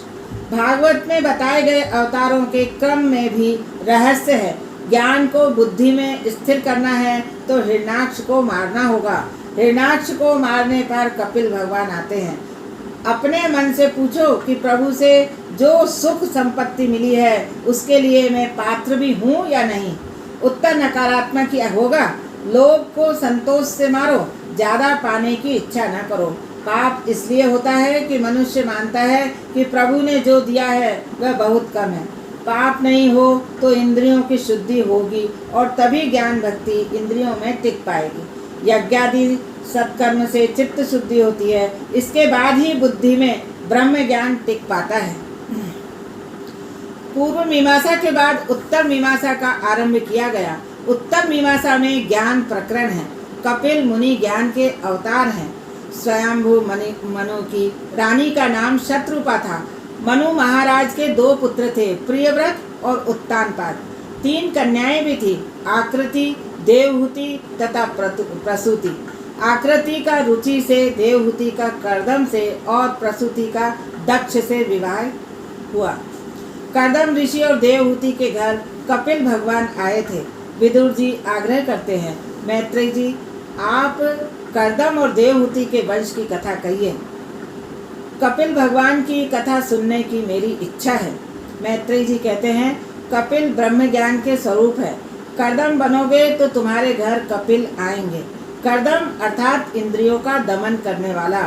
भागवत में बताए गए अवतारों के क्रम में भी रहस्य है। ज्ञान को बुद्धि में स्थिर करना है तो हिरण्याक्ष को मारना होगा। हिरण्याक्ष को मारने पर कपिल भगवान आते हैं। अपने मन से पूछो कि प्रभु से जो सुख संपत्ति मिली है उसके लिए मैं पात्र भी हूँ या नहीं। उत्तर नकारात्मक ही होगा। लोभ को संतोष से मारो, ज़्यादा पाने की इच्छा न करो। पाप इसलिए होता है कि मनुष्य मानता है कि प्रभु ने जो दिया है वह बहुत कम है। पाप नहीं हो तो इंद्रियों की शुद्धि होगी और तभी ज्ञान भक्ति इंद्रियों में टिक पाएगी। यज्ञादि सत्कर्म से चित्त शुद्धि होती है। इसके बाद ही बुद्धि में ब्रह्म ज्ञान टिक पाता है। पूर्व मीमांसा के बाद उत्तर मीमांसा का आरंभ किया गया। उत्तर मीमांसा में ज्ञान प्रकरण है। कपिल मुनि ज्ञान के अवतार हैं। स्वयंभू मनु की रानी का नाम शत्रुपा था। मनु महाराज के 2 पुत्र थे, प्रियव्रत और उत्तानपाद। 3 कन्याएं भी थी, आकृति, देवहूति तथा प्रसूति। आकृति का रुचि से, देवहूति का कर्दम से और प्रसूति का दक्ष से विवाह हुआ। कर्दम ऋषि और देवहूति के घर कपिल भगवान आए थे। विदुर जी आग्रह करते हैं, मैत्रेय जी आप कर्दम और देवहूति के वंश की कथा कहिए। कपिल भगवान की कथा सुनने की मेरी इच्छा है। मैत्रेय जी कहते हैं, कपिल ब्रह्म ज्ञान के स्वरूप है। कर्दम बनोगे तो तुम्हारे घर कपिल आएंगे। कर्दम अर्थात इंद्रियों का दमन करने वाला।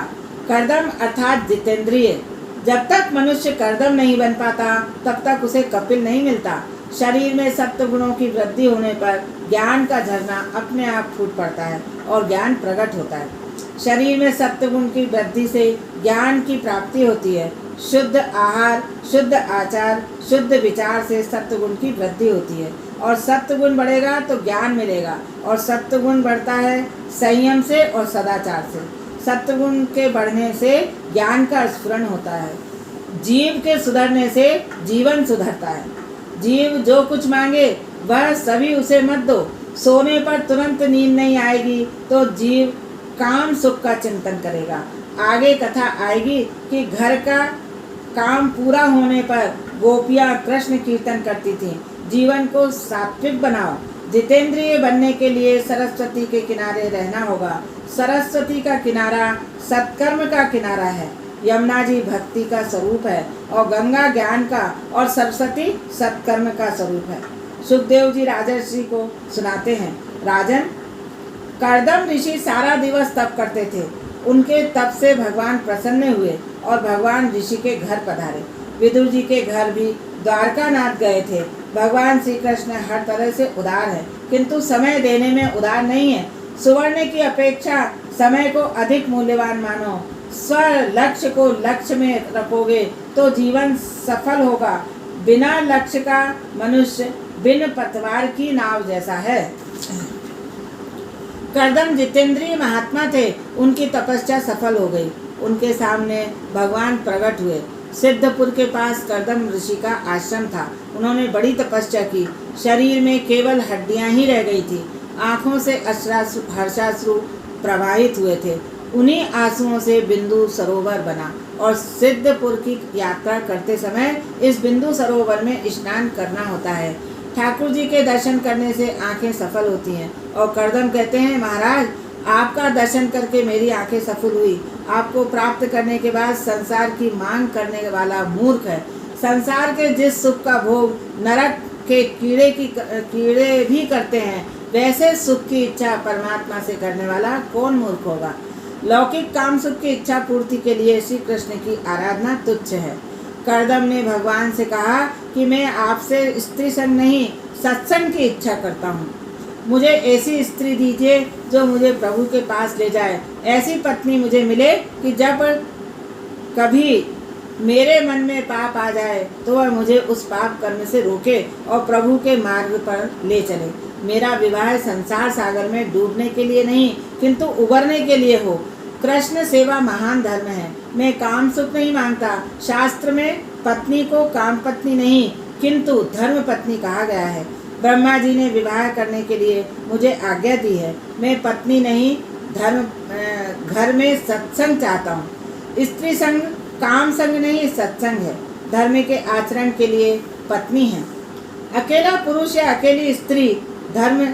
कर्दम अर्थात जितेंद्रिय। जब तक मनुष्य कर्दम नहीं बन पाता तब तक उसे कपिल नहीं मिलता। शरीर में सप्त गुणों की वृद्धि होने पर ज्ञान का झरना अपने आप फूट पड़ता है और ज्ञान प्रकट होता है। शरीर में सप्तगुण की वृद्धि से ज्ञान की प्राप्ति होती है। शुद्ध आहार, शुद्ध आचार, शुद्ध विचार से सप्तगुण की वृद्धि होती है और सप्तगुण बढ़ेगा तो ज्ञान मिलेगा। और सप्तगुण बढ़ता है संयम से और सदाचार से। सप्तगुण के बढ़ने से ज्ञान का स्फुरण होता है। जीव के सुधरने से जीवन सुधरता है। जीव जो कुछ मांगे वह सभी उसे मत दो। सोने पर तुरंत नींद नहीं आएगी तो जीव काम सुख का चिंतन करेगा। आगे कथा आएगी कि घर का काम पूरा होने पर गोपियाँ कृष्ण कीर्तन करती थीं। जीवन को सात्विक बनाओ। जितेंद्रिय बनने के लिए सरस्वती के किनारे रहना होगा। सरस्वती का किनारा सत्कर्म का किनारा है। यमुना जी भक्ति का स्वरूप है और गंगा ज्ञान का और सरस्वती सत्कर्म का स्वरूप है। सुखदेव जी राजर्षि को सुनाते हैं, राजन, कर्दम ऋषि सारा दिवस तप करते थे। उनके तप से भगवान प्रसन्न हुए और भगवान ऋषि के घर पधारे। विदुर जी के घर भी द्वारकानाथ गए थे। भगवान श्री कृष्ण हर तरह से उदार है किंतु समय देने में उदार नहीं है। सुवर्ण की अपेक्षा समय को अधिक मूल्यवान मानो। स्व लक्ष्य को लक्ष्य में रखोगे तो जीवन सफल होगा। बिना लक्ष्य का मनुष्य बिन पतवार की नाव जैसा है। कर्दम जितेंद्रिय महात्मा थे। उनकी तपस्या सफल हो गई। उनके सामने भगवान प्रकट हुए। सिद्धपुर के पास कर्दम ऋषि का आश्रम था। उन्होंने बड़ी तपस्या की। शरीर में केवल हड्डियां ही रह गई थी। आँखों से हर्षाश्रु प्रवाहित हुए थे। उन्हीं आंसुओं से बिंदु सरोवर बना और सिद्धपुर की यात्रा करते समय इस बिंदु सरोवर में स्नान करना होता है। ठाकुर जी के दर्शन करने से आंखें सफल होती हैं। और कर्दम कहते हैं, महाराज आपका दर्शन करके मेरी आंखें सफल हुई। आपको प्राप्त करने के बाद संसार की मांग करने वाला मूर्ख है। संसार के जिस सुख का भोग नरक के कीड़े भी करते हैं, वैसे सुख की इच्छा परमात्मा से करने वाला कौन मूर्ख होगा। लौकिक काम सुख की इच्छा पूर्ति के लिए श्री कृष्ण की आराधना तुच्छ है। कर्दम ने भगवान से कहा कि मैं आपसे स्त्री संग नहीं सत्संग की इच्छा करता हूँ। मुझे ऐसी स्त्री दीजिए जो मुझे प्रभु के पास ले जाए। ऐसी पत्नी मुझे मिले कि जब कभी मेरे मन में पाप आ जाए तो वह मुझे उस पाप कर्म से रोके और प्रभु के मार्ग पर ले चले। मेरा विवाह संसार सागर में डूबने के लिए नहीं किंतु उबरने के लिए हो। कृष्ण सेवा महान धर्म है। मैं काम सुख नहीं मांगता। शास्त्र में पत्नी को काम पत्नी नहीं किंतु धर्म पत्नी कहा गया है। ब्रह्मा जी ने विवाह करने के लिए मुझे आज्ञा दी है। मैं पत्नी नहीं घर में सत्संग चाहता हूँ। स्त्री संग काम संग नहीं सत्संग है। धर्म के आचरण के लिए पत्नी है। अकेला पुरुष या अकेली स्त्री धर्म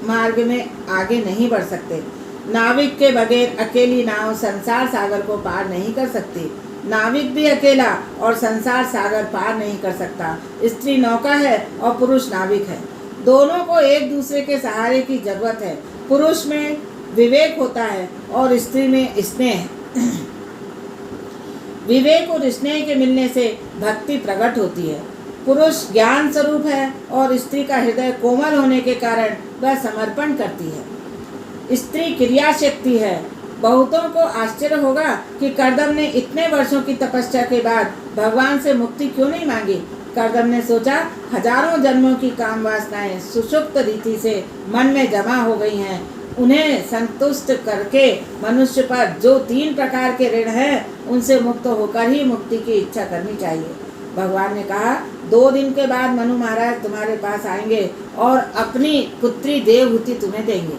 मार्ग में आगे नहीं बढ़ सकते। नाविक के बगैर अकेली नाव संसार सागर को पार नहीं कर सकती। नाविक भी अकेला और संसार सागर पार नहीं कर सकता। स्त्री नौका है और पुरुष नाविक है। दोनों को एक दूसरे के सहारे की जरूरत है। पुरुष में विवेक होता है और स्त्री में स्नेह। विवेक और स्नेह के मिलने से भक्ति प्रकट होती है। पुरुष ज्ञान स्वरूप है और स्त्री का हृदय कोमल होने के कारण वह समर्पण करती है। स्त्री क्रिया शक्ति है। बहुतों को आश्चर्य होगा कि कर्दम ने इतने वर्षों की तपस्या के बाद भगवान से मुक्ति क्यों नहीं मांगी। कर्दम ने सोचा, हजारों जन्मों की काम वासनाएं सुषुप्त रीति से मन में जमा हो गई हैं, उन्हें संतुष्ट करके मनुष्य पर जो 3 प्रकार के ऋण हैं उनसे मुक्त होकर ही मुक्ति की इच्छा करनी चाहिए। भगवान ने कहा, 2 दिन के बाद मनु महाराज तुम्हारे पास आएंगे और अपनी पुत्री देवहूति तुम्हें देंगे।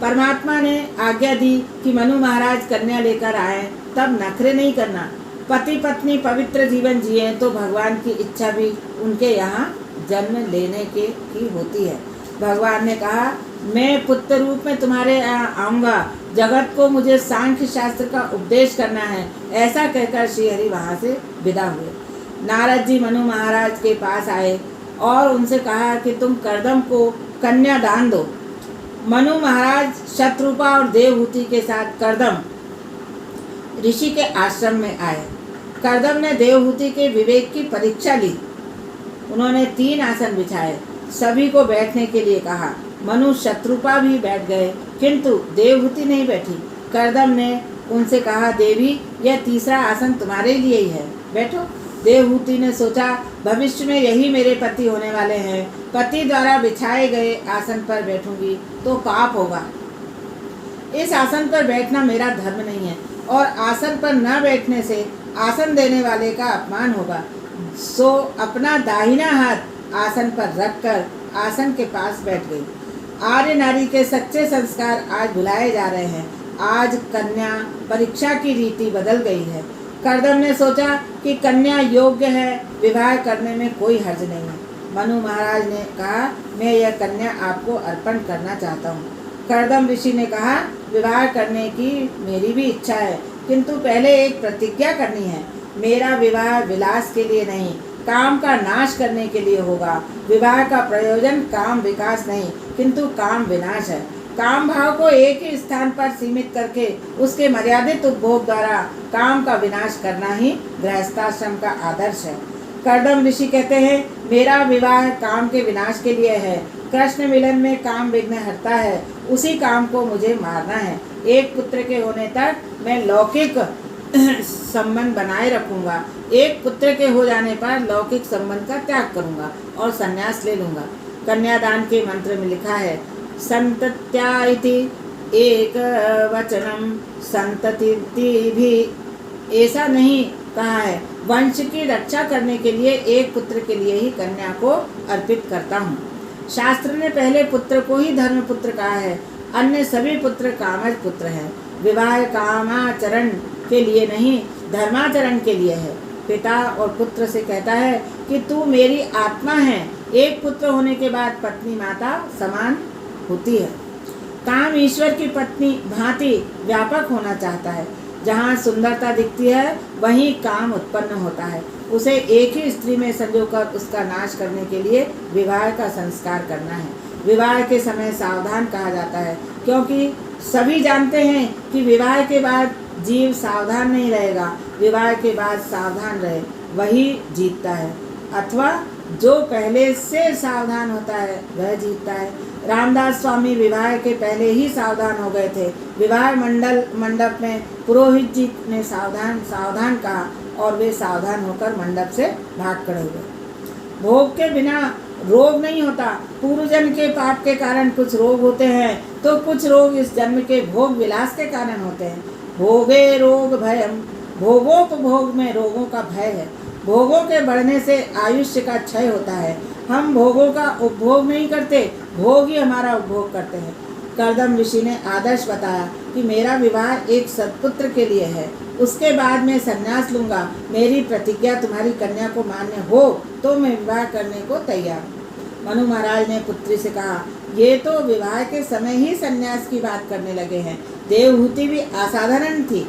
परमात्मा ने आज्ञा दी कि मनु महाराज कन्या लेकर आए, तब नखरे नहीं करना। पति पत्नी पवित्र जीवन जिए तो भगवान की इच्छा भी उनके यहाँ जन्म लेने की होती है। भगवान ने कहा, मैं पुत्र रूप में तुम्हारे यहाँ आऊँगा, जगत को मुझे सांख्य शास्त्र का उपदेश करना है। ऐसा कहकर श्री हरि वहाँ से विदा हुए। नारद जी मनु महाराज के पास आए और उनसे कहा कि तुम कर्दम को कन्या दान दो। मनु महाराज शत्रुपा और देवहूति के साथ कर्दम ऋषि के आश्रम में आए। कर्दम ने देवहूति के विवेक की परीक्षा ली। उन्होंने 3 आसन बिछाए, सभी को बैठने के लिए कहा। मनु शत्रुपा भी बैठ गए, किंतु देवहूति नहीं बैठी। कर्दम ने उनसे कहा, देवी, यह तीसरा आसन तुम्हारे लिए ही है, बैठो। देवहूति ने सोचा, भविष्य में यही मेरे पति होने वाले हैं, पति द्वारा बिछाए गए आसन पर बैठूंगी तो पाप होगा। इस आसन पर बैठना मेरा धर्म नहीं है और आसन पर न बैठने से आसन देने वाले का अपमान होगा। सो अपना दाहिना हाथ आसन पर रखकर आसन के पास बैठ गई। आर्य नारी के सच्चे संस्कार आज भुलाए जा रहे हैं। आज कन्या परीक्षा की रीति बदल गई है। कर्दम ने सोचा कि कन्या योग्य है, विवाह करने में कोई हर्ज नहीं है। मनु महाराज ने कहा, मैं यह कन्या आपको अर्पण करना चाहता हूँ। कर्दम ऋषि ने कहा, विवाह करने की मेरी भी इच्छा है, किंतु पहले एक प्रतिज्ञा करनी है। मेरा विवाह विलास के लिए नहीं, काम का नाश करने के लिए होगा। विवाह का प्रयोजन काम विकास नहीं, किंतु काम विनाश है। काम भाव को एक ही स्थान पर सीमित करके उसके मर्यादित उपभोग द्वारा काम का विनाश करना ही गृहस्थाश्रम का आदर्श है। कर्दम ऋषि कहते हैं, मेरा विवाह काम के विनाश के लिए है। कृष्ण मिलन में काम विघ्न हटता है, उसी काम को मुझे मारना है। एक पुत्र के होने तक मैं लौकिक संबंध बनाए रखूंगा। एक पुत्र के हो जाने पर लौकिक संबंध का त्याग करूंगा और संन्यास ले लूंगा। कन्यादान के मंत्र में लिखा है, संतत्या इति एक वचनम संतति भी। ऐसा नहीं कहा है, वंश की रक्षा करने के लिए एक पुत्र के लिए ही कन्या को अर्पित करता हूँ। शास्त्र ने पहले पुत्र को ही धर्म पुत्र कहा है, अन्य सभी पुत्र कामज पुत्र हैं। विवाह कामाचरण के लिए नहीं, धर्माचरण के लिए है। पिता और पुत्र से कहता है कि तू मेरी आत्मा है। एक पुत्र होने के बाद पत्नी माता समान होती है। काम ईश्वर की पत्नी भांति व्यापक होना चाहता है। जहाँ सुंदरता दिखती है वहीं काम उत्पन्न होता है। उसे एक ही स्त्री में संजोकर उसका नाश करने के लिए विवाह का संस्कार करना है। विवाह के समय सावधान कहा जाता है, क्योंकि सभी जानते हैं कि विवाह के बाद जीव सावधान नहीं रहेगा। विवाह के बाद सावधान रहे वही जीतता है, अथवा जो पहले से सावधान होता है वह जीतता है। रामदास स्वामी विवाह के पहले ही सावधान हो गए थे। विवाह मंडप में पुरोहित जी ने सावधान कहा और वे सावधान होकर मंडप से भाग खड़े हुए। भोग के बिना रोग नहीं होता। पूर्व जन्म के पाप के कारण कुछ रोग होते हैं तो कुछ रोग इस जन्म के भोग विलास के कारण होते हैं। भोगे रोग भयम, भोगोपभोग में रोगों का भय है। भोगों के बढ़ने से आयुष्य का क्षय होता है। हम भोगों का उपभोग नहीं करते, भोग ही हमारा उपभोग करते हैं। कर्दम ऋषि ने आदर्श बताया कि मेरा विवाह एक सत्पुत्र के लिए है, उसके बाद मैं संन्यास लूँगा। मेरी प्रतिज्ञा तुम्हारी कन्या को मान्य हो तो मैं विवाह करने को तैयार हूँ। मनु महाराज ने पुत्री से कहा, ये तो विवाह के समय ही संन्यास की बात करने लगे हैं। देवहूति भी असाधारण थी।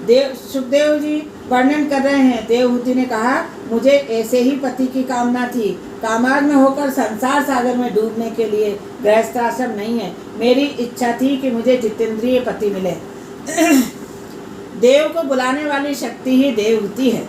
सुखदेव जी वर्णन कर रहे हैं। देवहूति ने कहा, मुझे ऐसे ही पति की कामना थी। कामाग्न होकर संसार सागर में डूबने के लिए गृहस्थाश्रम नहीं है। मेरी इच्छा थी कि मुझे जितेंद्रिय पति मिले। देव को बुलाने वाली शक्ति ही देवहूति है।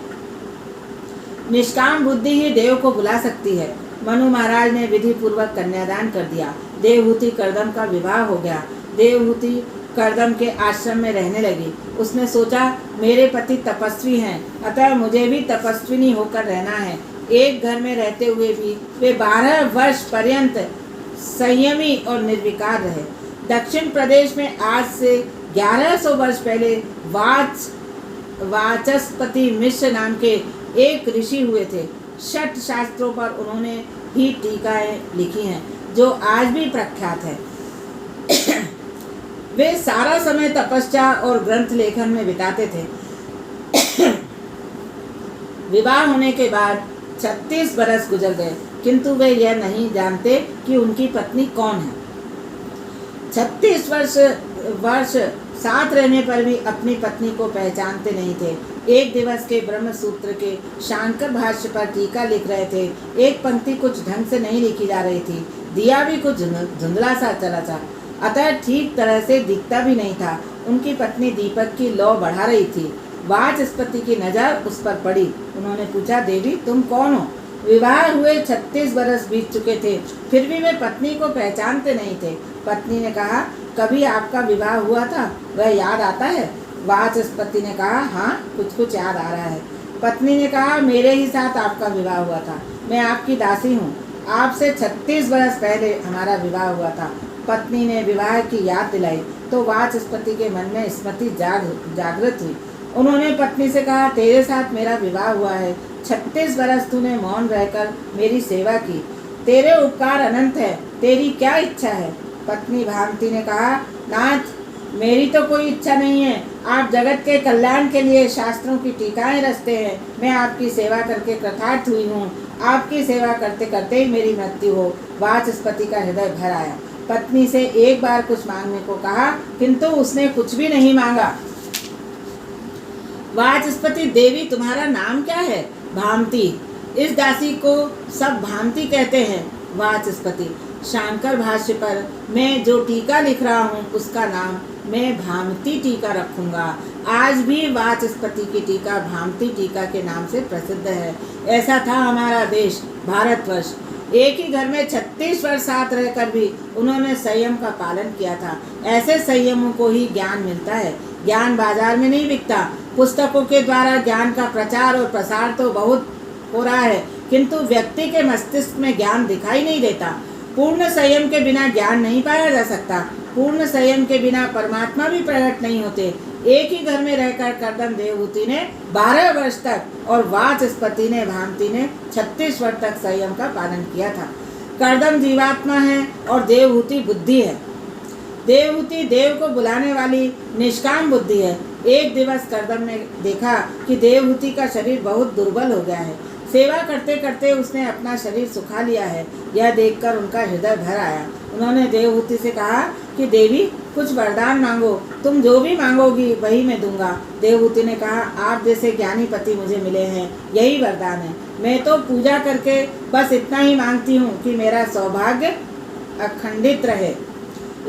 निष्काम बुद्धि ही देव को बुला सकती है। मनु महाराज ने विधि पूर्वक कन्यादान कर दिया। देवहूति कर्दम का विवाह हो गया। देवहूति कर्दम के आश्रम में रहने लगी। उसने सोचा, मेरे पति तपस्वी हैं, अतः मुझे भी तपस्विनी होकर रहना है। एक घर में रहते हुए भी वे 12 वर्ष पर्यंत संयमी और निर्विकार रहे। दक्षिण प्रदेश में आज से 1100 वर्ष पहले वाचस्पति मिश्र नाम के एक ऋषि हुए थे। 6 शास्त्रों पर उन्होंने ही टीकाएं लिखी हैं, जो आज भी प्रख्यात है। वे सारा समय तपस्या और ग्रंथ लेखन में बिताते थे। विवाह होने के बाद 36 बरस गुजर गए, किंतु वे यह नहीं जानते कि उनकी पत्नी कौन है। 36 वर्ष साथ रहने पर भी अपनी पत्नी को पहचानते नहीं थे। एक दिवस के ब्रह्म सूत्र के शांकर भाष्य पर टीका लिख रहे थे। एक पंक्ति कुछ ढंग से नहीं लिखी जा रही थी। दिया भी कुछ धुंधला सा चला था, अतः ठीक तरह से दिखता भी नहीं था। उनकी पत्नी दीपक की लौ बढ़ा रही थी। वाचस्पति की नज़र उस पर पड़ी। उन्होंने पूछा, देवी तुम कौन हो? विवाह हुए 36 बरस बीत चुके थे, फिर भी वे पत्नी को पहचानते नहीं थे। पत्नी ने कहा, कभी आपका विवाह हुआ था, वह याद आता है? वाचस्पति ने कहा, हाँ कुछ कुछ याद आ रहा है। पत्नी ने कहा, मेरे ही साथ आपका विवाह हुआ था, मैं आपकी दासी हूँ। आपसे 36 बरस पहले हमारा विवाह हुआ था। पत्नी ने विवाह की याद दिलाई तो वाचस्पति के मन में स्मृति जागृत हुई। उन्होंने पत्नी से कहा, तेरे साथ मेरा विवाह हुआ है। 36 बरस तूने मौन रहकर मेरी सेवा की। तेरे उपकार अनंत है, तेरी क्या इच्छा है? पत्नी भामती ने कहा, नाथ मेरी तो कोई इच्छा नहीं है। आप जगत के कल्याण के लिए शास्त्रों की टीकाएं रचते हैं। मैं आपकी सेवा करके कृतार्थ हुई हूँ। आपकी सेवा करते करते ही मेरी मृत्यु हो। वाचस्पति का हृदय भर आया। पत्नी से एक बार कुछ मांगने को कहा, किंतु उसने कुछ भी नहीं मांगा। वाचस्पति, देवी तुम्हारा नाम क्या है? भामती। इस दासी को सब भामती कहते हैं। वाचस्पति, शांकर भाष्य पर मैं जो टीका लिख रहा हूँ उसका नाम मैं भामती टीका रखूँगा। आज भी वाचस्पति की टीका भामती टीका के नाम से प्रसिद्ध है। ऐसा था हमारा देश भारतवर्ष। एक ही घर में 36 वर्ष साथ रहकर भी उन्होंने संयम का पालन किया था। ऐसे संयमों को ही ज्ञान मिलता है। ज्ञान बाजार में नहीं बिकता। पुस्तकों के द्वारा ज्ञान का प्रचार और प्रसार तो बहुत हो रहा है, किंतु व्यक्ति के मस्तिष्क में ज्ञान दिखाई नहीं देता। पूर्ण संयम के बिना ज्ञान नहीं पाया जा सकता। पूर्ण संयम के बिना परमात्मा भी प्रकट नहीं होते। एक ही घर में रहकर कर्दम देवहूति ने 12 वर्ष तक और वाचस्पति ने भामती ने 36 वर्ष तक संयम का पालन किया था। कर्दम जीवात्मा है और देवहूति बुद्धि है। देवहूति देव को बुलाने वाली निष्काम बुद्धि है। एक दिवस कर्दम ने देखा कि देवहूति का शरीर बहुत दुर्बल हो गया है। सेवा करते करते उसने अपना शरीर सुखा लिया है। यह देखकर उनका हृदय भर आया। उन्होंने देवहूति से कहा कि देवी कुछ वरदान मांगो, तुम जो भी मांगोगी वही मैं दूंगा। देवहूति ने कहा, आप जैसे ज्ञानी पति मुझे मिले हैं, यही वरदान है। मैं तो पूजा करके बस इतना ही मांगती हूँ कि मेरा सौभाग्य अखंडित रहे।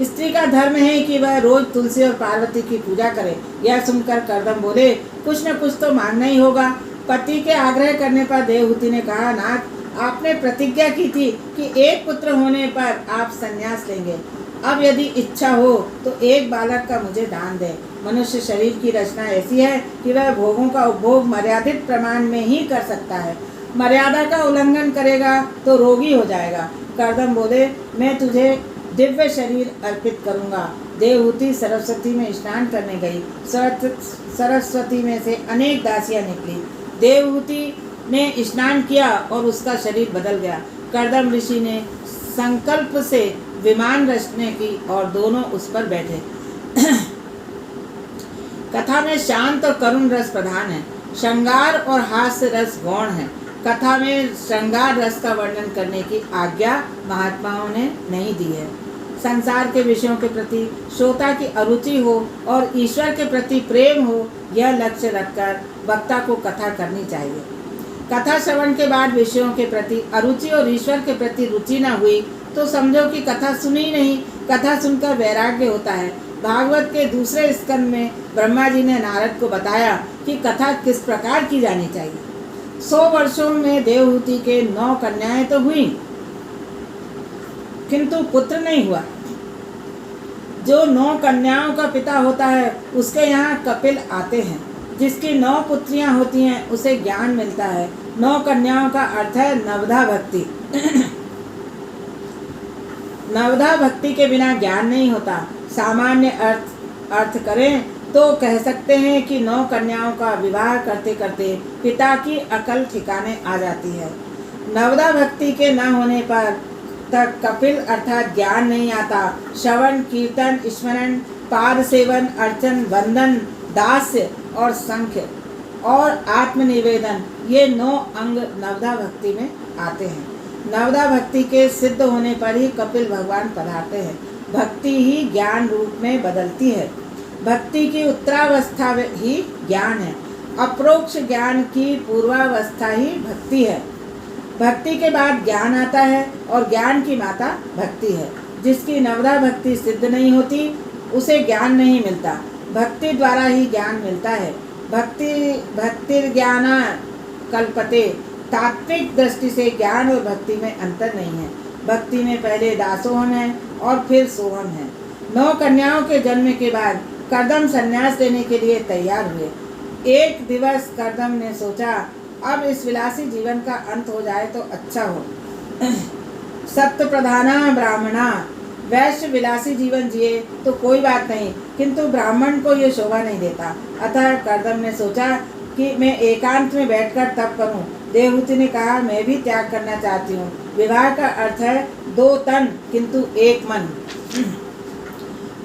स्त्री का धर्म है कि वह रोज तुलसी और पार्वती की पूजा करे। यह सुनकर कर्दम बोले, कुछ न कुछ तो मांगना ही होगा। पति के आग्रह करने पर देवहूति ने कहा, नाथ आपने प्रतिज्ञा की थी कि एक पुत्र होने पर आप संन्यास लेंगे। अब यदि इच्छा हो तो एक बालक का मुझे दान दें। मनुष्य शरीर की रचना ऐसी है कि वह भोगों का उपभोग मर्यादित प्रमाण में ही कर सकता है। मर्यादा का उल्लंघन करेगा तो रोगी हो जाएगा। कर्दम बोले, मैं तुझे दिव्य शरीर अर्पित करूंगा। देवहूति सरस्वती में स्नान करने गई। सरस्वती में से अनेक दासियां निकली। देवहूति ने स्नान किया और उसका शरीर बदल गया। कर्दम ऋषि ने संकल्प से विमान रचने की और दोनों उस पर बैठे। कथा में शांत और करुण रस प्रधान है। श्रृंगार और हास्य रस गौण है। कथा में श्रृंगार रस का वर्णन करने की आज्ञा महात्माओं ने नहीं दी है। संसार के विषयों के प्रति श्रोता की अरुचि हो और ईश्वर के प्रति प्रेम हो, यह लक्ष्य रखकर वक्ता को कथा करनी चाहिए। कथा श्रवण के बाद विषयों के प्रति अरुचि और ईश्वर के प्रति रुचि न हुई तो समझो कि कथा सुनी नहीं। कथा सुनकर वैराग्य होता है। भागवत के दूसरे स्कंद में ब्रह्मा जी ने नारद को बताया कि कथा किस प्रकार की जानी चाहिए। 100 वर्षों में देवहूति के 9 कन्याएं तो हुई, किंतु पुत्र नहीं हुआ। जो 9 कन्याओं का पिता होता है उसके यहाँ कपिल आते हैं। जिसकी 9 पुत्रियां होती हैं उसे ज्ञान मिलता है। 9 कन्याओं का अर्थ है नवधा भक्ति। नवधा भक्ति के बिना ज्ञान नहीं होता। सामान्य अर्थ करें तो कह सकते हैं कि 9 कन्याओं का विवाह करते करते पिता की अकल ठिकाने आ जाती है। नवधा भक्ति के न होने पर तक कपिल अर्थात ज्ञान नहीं आता। श्रवण, कीर्तन, स्मरण, पाद सेवन, अर्चन, वंदन, दास्य और संख्य और आत्मनिवेदन, ये 9 अंग नवधा भक्ति में आते हैं। नवधा भक्ति के सिद्ध होने पर ही कपिल भगवान पधारते हैं। भक्ति ही ज्ञान रूप में बदलती है। भक्ति की उत्तरावस्था ही ज्ञान है। अप्रोक्ष ज्ञान की पूर्वावस्था ही भक्ति है। भक्ति के बाद ज्ञान आता है और ज्ञान की माता भक्ति है। जिसकी नवधा भक्ति सिद्ध नहीं होती उसे ज्ञान नहीं मिलता। भक्ति द्वारा ही ज्ञान मिलता है। भक्तिर्ज्ञान कल्पते। तात्विक दृष्टि से ज्ञान और भक्ति में अंतर नहीं है। भक्ति में पहले दासोहम है और फिर सोहम है। 9 कन्याओं के जन्म के बाद कर्दम संन्यास लेने के लिए तैयार हुए। एक दिवस कर्दम ने सोचा अब इस विलासी जीवन का अंत हो जाए तो अच्छा हो। सत्य प्रधाना ब्राह्मणा, वैश्य विलासी जीवन जिए तो कोई बात नहीं, किंतु ब्राह्मण को ये शोभा नहीं देता। अतः कर्दम ने सोचा कि मैं एकांत में बैठकर तप करूं। देवहूति ने कहा मैं भी त्याग करना चाहती हूँ। विवाह का अर्थ है 2 तन किंतु 1 मन।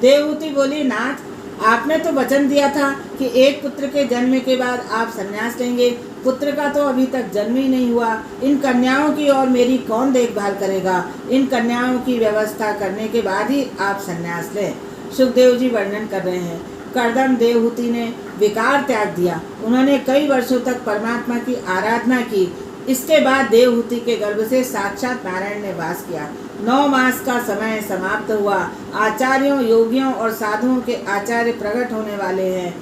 देवहूति बोली, नाथ आपने तो वचन दिया था कि एक पुत्र के जन्म के बाद आप संन्यास लेंगे। पुत्र का तो अभी तक जन्म ही नहीं हुआ। इन कन्याओं की और मेरी कौन देखभाल करेगा? इन कन्याओं की व्यवस्था करने के बाद ही आप संन्यास लें। सुखदेव जी वर्णन कर रहे हैं। कर्दम देवहूति ने विकार त्याग दिया। उन्होंने कई वर्षों तक परमात्मा की आराधना की। इसके बाद देवहूति के गर्भ से साक्षात नारायण ने वास किया। 9 मास का समय समाप्त हुआ। आचार्यों, योगियों और साधुओं के आचार्य प्रकट होने वाले हैं।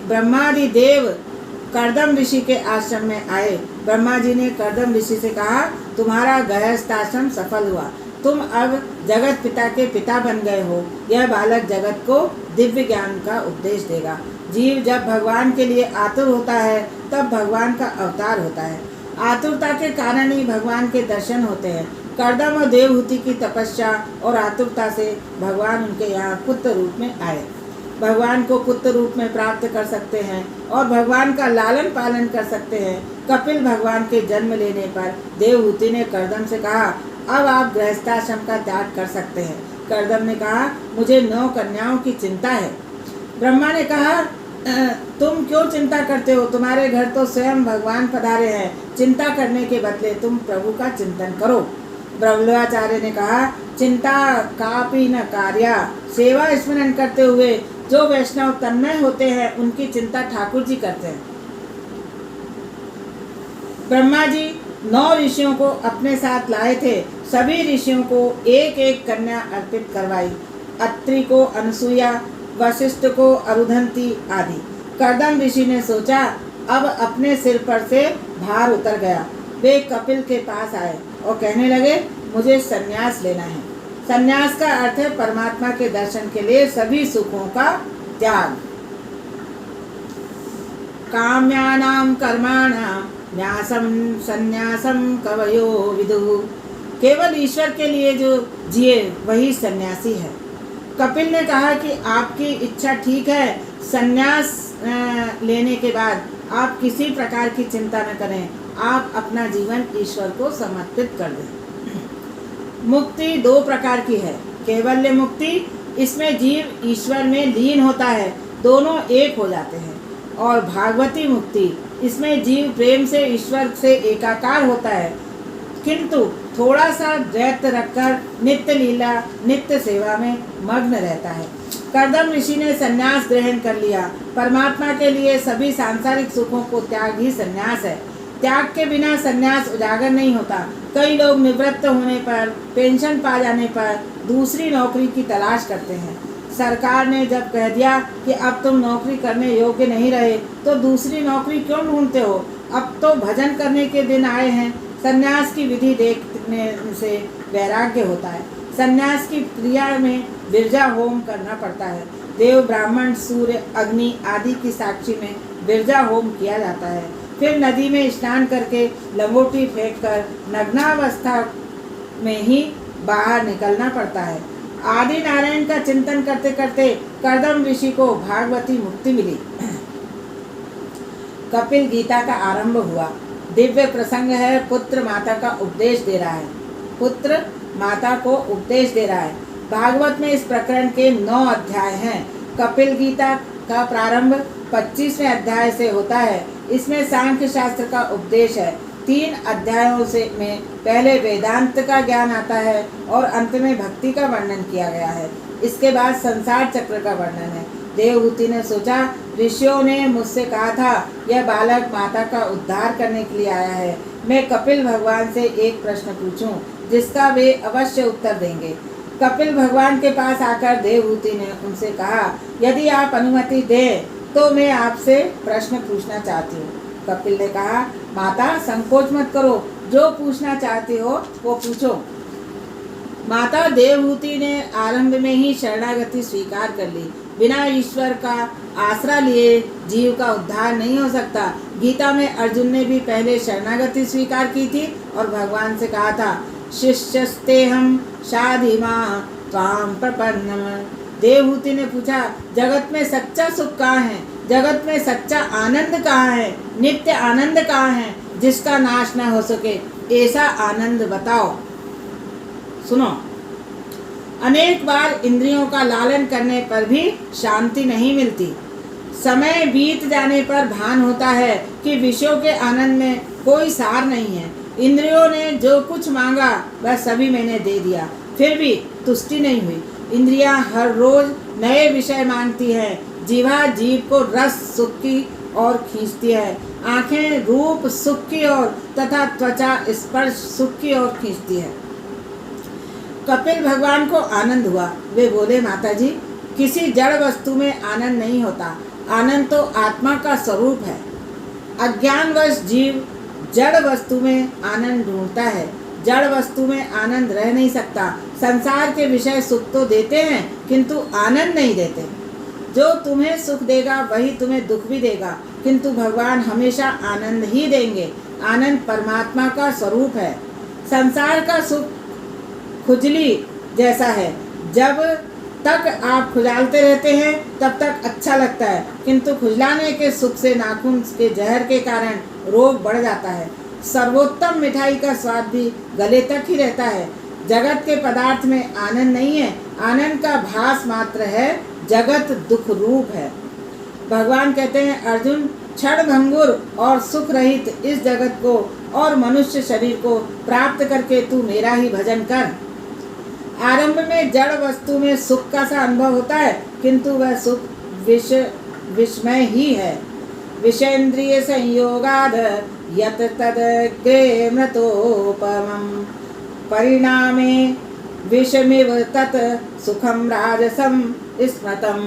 ब्रह्मादि देव कर्दम ऋषि के आश्रम में आए। ब्रह्मा जी ने कर्दम ऋषि से कहा तुम्हारा गृहस्थाश्रम सफल हुआ। तुम अब जगत पिता के पिता बन गए हो। यह बालक जगत को दिव्य ज्ञान का उपदेश देगा। जीव जब भगवान के लिए आतुर होता है तब भगवान का अवतार होता है। आतुरता के कारण ही भगवान के दर्शन होते हैं। कर्दम और देवहूति की तपस्या और आतुरता से भगवान उनके यहाँ पुत्र रूप में आए। भगवान को पुत्र रूप में प्राप्त कर सकते हैं और भगवान का लालन पालन कर सकते हैं। कपिल भगवान के जन्म लेने पर देवहूति ने कर्दम से कहा अब आप गृहस्थाश्रम का त्याग कर सकते हैं। कर्दम ने कहा मुझे 9 कन्याओं की चिंता है। ब्रह्मा ने कहा तुम क्यों चिंता करते हो? तुम्हारे घर तो स्वयं भगवान पधारे हैं। चिंता करने के बदले तुम प्रभु का चिंतन करो। ब्रह्मचार्य ने कहा चिंता कापि न कार्या। सेवा स्मरण करते हुए जो वैष्णव तन्मय होते हैं उनकी चिंता ठाकुर जी करते हैं। ब्रह्मा जी 9 ऋषियों को अपने साथ लाए थे। सभी ऋषियों को एक एक कन्या अर्पित करवाई। अत्रि को अनसुया, वशिष्ठ को अरुधंती आदि। कर्दम ऋषि ने सोचा अब अपने सिर पर से भार उतर गया। वे कपिल के पास आए और कहने लगे मुझे संन्यास लेना है। संन्यास का अर्थ है परमात्मा के दर्शन के लिए सभी सुखों का त्याग। काम्यानां कर्माणां न्यासम संन्यासम कवयो विदुः। केवल ईश्वर के लिए जो जिए वही सन्यासी है। कपिल ने कहा कि आपकी इच्छा ठीक है। संन्यास लेने के बाद आप किसी प्रकार की चिंता न करें। आप अपना जीवन ईश्वर को समर्पित कर दें। मुक्ति 2 प्रकार की है। कैवल्य मुक्ति, इसमें जीव ईश्वर में लीन होता है, दोनों एक हो जाते हैं। और भागवती मुक्ति, इसमें जीव प्रेम से ईश्वर से एकाकार होता है, किंतु थोड़ा सा द्वैत रखकर नित्य लीला नित्य सेवा में मग्न रहता है। कर्दम ऋषि ने संन्यास ग्रहण कर लिया। परमात्मा के लिए सभी सांसारिक सुखों को त्याग ही संन्यास है। त्याग के बिना संन्यास उजागर नहीं होता। कई लोग निवृत्त होने पर, पेंशन पा जाने पर दूसरी नौकरी की तलाश करते हैं। सरकार ने जब कह दिया कि अब तुम नौकरी करने योग्य नहीं रहे तो दूसरी नौकरी क्यों ढूंढते हो? अब तो भजन करने के दिन आए हैं। संन्यास की विधि देखने से वैराग्य होता है। संन्यास की क्रिया में विरजा होम करना पड़ता है। देव, ब्राह्मण, सूर्य, अग्नि आदि की साक्षी में विरजा होम किया जाता है। फिर नदी में स्नान करके लंगोटी फेंक कर नग्नावस्था में ही बाहर निकलना पड़ता है। आदि नारायण का चिंतन करते करते कर्दम ऋषि को भागवती मुक्ति मिली। कपिल गीता का आरंभ हुआ। दिव्य प्रसंग है। पुत्र माता का उपदेश दे रहा है। पुत्र माता को उपदेश दे रहा है। भागवत में इस प्रकरण के 9 अध्याय हैं। कपिल गीता का प्रारंभ 25वें अध्याय से होता है। इसमें सांख्य शास्त्र का उपदेश है। 3 अध्यायों से में पहले वेदांत का ज्ञान आता है और अंत में भक्ति का वर्णन किया गया है। इसके बाद संसार चक्र का वर्णन है। देवहूति ने सोचा, ऋषियों ने मुझसे कहा था यह बालक माता का उद्धार करने के लिए आया है। मैं कपिल भगवान से एक प्रश्न पूछूं जिसका वे अवश्य उत्तर देंगे। कपिल भगवान के पास आकर देवहूति ने उनसे कहा, यदि आप अनुमति दें तो मैं आपसे प्रश्न पूछना चाहती हूँ। कपिल ने कहा, माता संकोच मत करो, जो पूछना चाहती हो वो पूछो। माता देवहूति ने आरंभ में ही शरणागति स्वीकार कर ली। बिना ईश्वर का आसरा लिए जीव का उद्धार नहीं हो सकता। गीता में अर्जुन ने भी पहले शरणागति स्वीकार की थी और भगवान से कहा था, शिष्यस्तेहम शाधिमा त्वाम प्रपन्नम। देवहूति ने पूछा, जगत में सच्चा सुख कहाँ है? जगत में सच्चा आनंद कहाँ है? नित्य आनंद कहाँ है जिसका नाश न हो सके? ऐसा आनंद बताओ। सुनो, अनेक बार इंद्रियों का लालन करने पर भी शांति नहीं मिलती। समय बीत जाने पर भान होता है कि विषयों के आनंद में कोई सार नहीं है। इंद्रियों ने जो कुछ मांगा वह सभी मैंने दे दिया, फिर भी तुष्टि नहीं हुई। इंद्रियां हर रोज नए विषय मांगती हैं। जीवा जीव को रस सुख की ओर खींचती है। आंखें रूप सुख की ओर तथा त्वचा स्पर्श सुख की ओर खींचती है। कपिल भगवान को आनंद हुआ। वे बोले, माता जी, किसी जड़ वस्तु में आनंद नहीं होता। आनंद तो आत्मा का स्वरूप है। अज्ञानवश जीव जड़ वस्तु में आनंद ढूंढता है। जड़ वस्तु में आनंद रह नहीं सकता। संसार के विषय सुख तो देते हैं किंतु आनंद नहीं देते। जो तुम्हें सुख देगा वही तुम्हें दुख भी देगा, किंतु भगवान हमेशा आनंद ही देंगे। आनंद परमात्मा का स्वरूप है। संसार का सुख खुजली जैसा है। जब तक आप खुजालते रहते हैं तब तक अच्छा लगता है, किंतु खुजलाने के सुख से नाखून के जहर के कारण रोग बढ़ जाता है। सर्वोत्तम मिठाई का स्वाद भी गले तक ही रहता है। जगत के पदार्थ में आनंद नहीं है। आनंद का भास मात्र है। जगत दुख रूप है। भगवान कहते हैं, अर्जुन, क्षण भंगुर और सुख रहित इस जगत को और मनुष्य शरीर को प्राप्त करके तू मेरा ही भजन कर। आरंभ में जड़ वस्तु में सुख का सा अनुभव होता है, किंतु वह सुख विस्मय ही है। विषेन्द्रिय संयोगाद यत तद मृतोपमं परिणामे विषमिव तत् सुखम राजसम स्मृतम।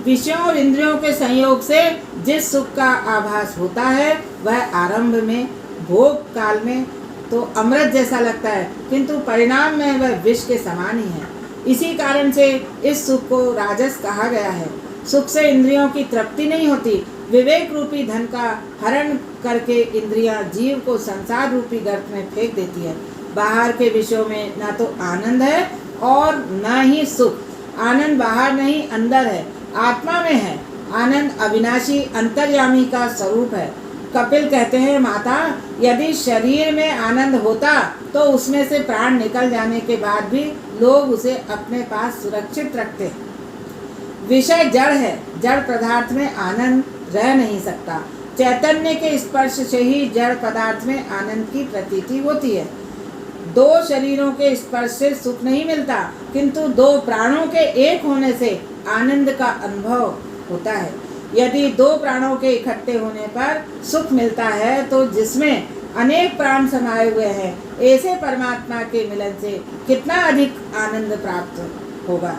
विषयों और इंद्रियों के संयोग से जिस सुख का आभास होता है वह आरंभ में भोग काल में तो अमृत जैसा लगता है, किंतु परिणाम में वह विष के समान ही है। इसी कारण से इस सुख को राजस कहा गया है। सुख से इंद्रियों की तृप्ति नहीं होती। विवेक रूपी धन का हरण करके इंद्रियां जीव को संसार रूपी गर्त में फेंक देती है। बाहर के विषयों में न तो आनंद है और न ही सुख। आनंद बाहर नहीं अंदर है, आत्मा में है। आनंद अविनाशी अंतर्यामी का स्वरूप है। कपिल कहते हैं, माता, यदि शरीर में आनंद होता तो उसमें से प्राण निकल जाने के बाद भी लोग उसे अपने पास सुरक्षित रखते। विषय जड़ है। जड़ पदार्थ में आनंद रह नहीं सकता। चैतन्य के स्पर्श से ही जड़ पदार्थ में आनंद की प्रतीति होती है। दो शरीरों के स्पर्श से सुख नहीं मिलता, किंतु दो प्राणों के एक होने से आनंद का अनुभव होता है। यदि दो प्राणों के इकट्ठे होने पर सुख मिलता है तो जिसमें अनेक प्राण समाये हुए हैं, ऐसे परमात्मा के मिलन से कितना अधिक आनंद प्राप्त होगा।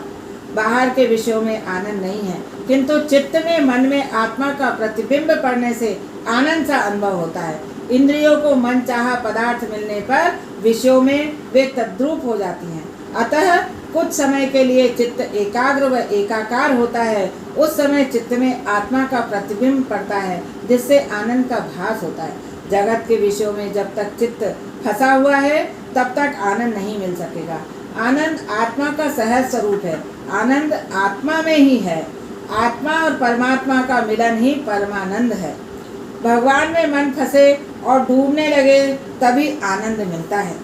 बाहर के विषयों में आनंद नहीं है, किंतु चित्त में, मन में आत्मा का प्रतिबिंब पड़ने से आनंद सा अनुभव होता है। इंद्रियों को मन चाहा पदार्थ मिलने पर विषयों में वे तद्रूप हो जाती हैं। अतः कुछ समय के लिए चित्त एकाग्र व एकाकार होता है। उस समय चित्त में आत्मा का प्रतिबिंब पड़ता है, जिससे आनंद का भास होता है। जगत के विषयों में जब तक चित्त फंसा हुआ है, तब तक आनंद नहीं मिल सकेगा। आनंद आत्मा का सहज स्वरूप है। आनंद आत्मा में ही है। आत्मा और परमात्मा का मिलन ही परमानंद है। भगवान में मन फंसे और डूबने लगे, तभी आनंद मिलता है।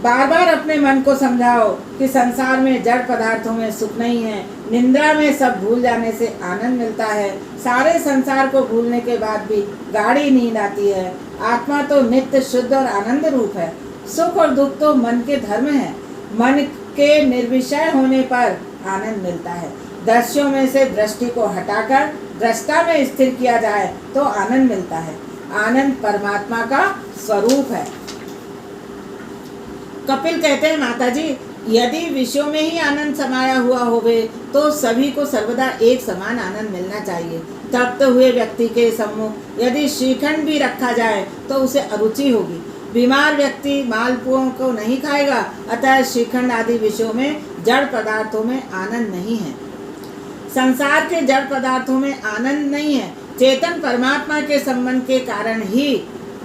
बार बार अपने मन को समझाओ कि संसार में जड़ पदार्थों में सुख नहीं है। निंद्रा में सब भूल जाने से आनंद मिलता है। सारे संसार को भूलने के बाद भी गाढ़ी नींद आती है। आत्मा तो नित्य शुद्ध और आनंद रूप है। सुख और दुख तो मन के धर्म है। मन के निर्विषय होने पर आनंद मिलता है। दृश्यों में से दृष्टि को हटाकर दृष्टा में स्थिर किया जाए तो आनंद मिलता है। आनंद परमात्मा का स्वरूप है। कपिल कहते हैं, माता जी, यदि विषयों में ही आनंद समाया हुआ होवे तो सभी को सर्वदा एक समान आनंद मिलना चाहिए। तृप्त हुए व्यक्ति के सम्मुख यदि श्रीखंड भी रखा जाए तो उसे अरुचि होगी। बीमार व्यक्ति मालपुओं को नहीं खाएगा। अतः श्रीखंड आदि विषयों में जड़ पदार्थों में आनंद नहीं है। संसार के जड़ पदार्थों में आनंद नहीं है। चेतन परमात्मा के संबंध के कारण ही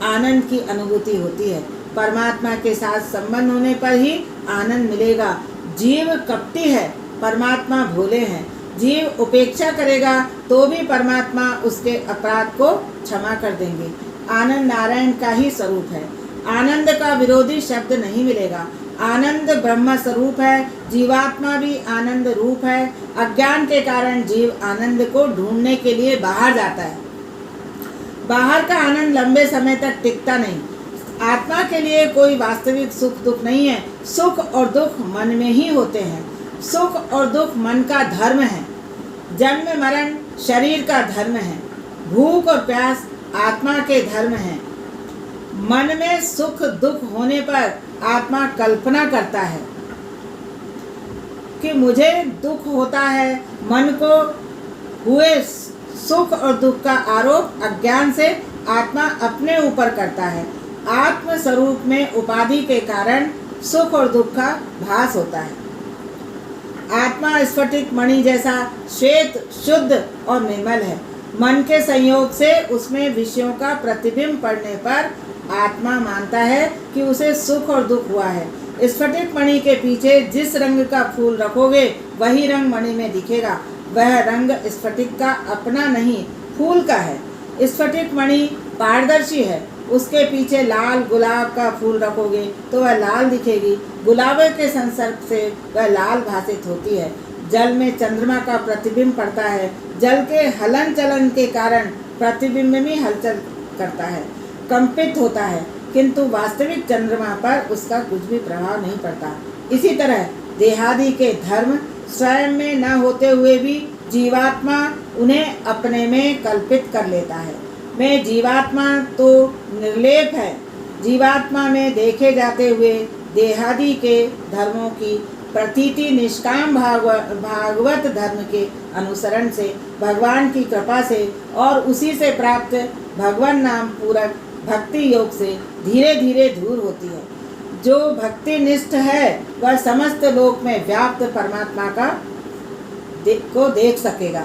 आनंद की अनुभूति होती है। परमात्मा के साथ संबंध होने पर ही आनंद मिलेगा। जीव कपटी है, परमात्मा भोले हैं। जीव उपेक्षा करेगा तो भी परमात्मा उसके अपराध को क्षमा कर देंगे। आनंद नारायण का ही स्वरूप है। आनंद का विरोधी शब्द नहीं मिलेगा। आनंद ब्रह्म स्वरूप है। जीवात्मा भी आनंद रूप है। अज्ञान के कारण जीव आनंद को ढूंढने के लिए बाहर जाता है। बाहर का आनंद लंबे समय तक टिकता नहीं। आत्मा के लिए कोई वास्तविक सुख दुख नहीं है। सुख और दुख मन में ही होते हैं। सुख और दुख मन का धर्म है। जन्म मरण शरीर का धर्म है। भूख और प्यास आत्मा के धर्म है। मन में सुख दुख होने पर आत्मा कल्पना करता है कि मुझे दुख होता है। मन को हुए सुख और दुख का आरोप अज्ञान से आत्मा अपने ऊपर करता है। आत्म स्वरूप में उपाधि के कारण सुख और दुख का भास होता है। आत्मा स्फटिक मणि जैसा श्वेत शुद्ध और निर्मल है। मन के संयोग से उसमें विषयों का प्रतिबिंब पड़ने पर आत्मा मानता है कि उसे सुख और दुख हुआ है। स्फटिक मणि के पीछे जिस रंग का फूल रखोगे वही रंग मणि में दिखेगा। वह रंग स्फटिक का अपना नहीं, फूल का है। स्फटिक मणि पारदर्शी है। उसके पीछे लाल गुलाब का फूल रखोगे तो वह लाल दिखेगी। गुलाब के संसर्ग से वह लाल भासित होती है। जल में चंद्रमा का प्रतिबिंब पड़ता है। जल के हलन चलन के कारण प्रतिबिंब भी हलचल करता है, कंपित होता है, किंतु वास्तविक चंद्रमा पर उसका कुछ भी प्रभाव नहीं पड़ता। इसी तरह देहादि के धर्म स्वयं में न होते हुए भी जीवात्मा उन्हें अपने में कल्पित कर लेता है। मैं जीवात्मा तो निर्लेप है। जीवात्मा में देखे जाते हुए देहादि के धर्मों की प्रतीति निष्काम भागवत धर्म के अनुसरण से, भगवान की कृपा से और उसी से प्राप्त भगवान नाम पूरक भक्ति योग से धीरे धीरे दूर होती है। जो भक्ति निष्ठ है वह समस्त लोक में व्याप्त परमात्मा को देख सकेगा।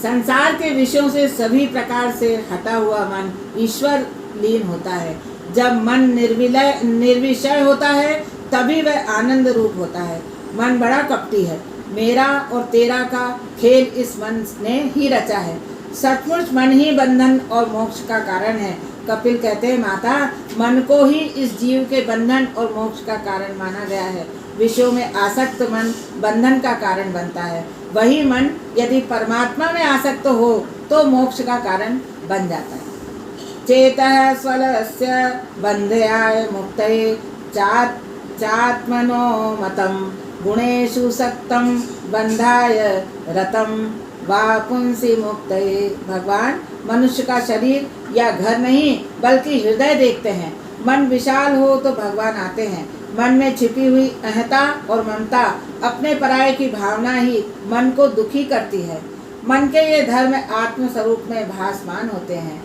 संसार के विषयों से सभी प्रकार से हटा हुआ मन ईश्वर लीन होता है। जब मन निर्विषय होता है तभी वह आनंद रूप होता है। मन बड़ा कपटी है। मेरा और तेरा का खेल इस मन ने ही रचा है। सचमुच मन ही बंधन और मोक्ष का कारण है। कपिल कहते हैं, माता, मन को ही इस जीव के बंधन और मोक्ष का कारण माना गया है। विषयों में आसक्त मन बंधन का कारण बनता है। वही मन यदि परमात्मा में आसक्त हो तो मोक्ष का कारण बन जाता है। चेतः स्वलस्य बंधयाय मुक्तये चात्मनो मतम गुणेषु सक्तं बंधाय रतम वा पुंसी मुक्तये। भगवान मनुष्य का शरीर या घर नहीं बल्कि हृदय देखते हैं। मन विशाल हो तो भगवान आते हैं। मन में छिपी हुई अहंता और ममता, अपने पराये की भावना ही मन को दुखी करती है। मन के ये धर्म आत्म स्वरूप में भासमान होते हैं।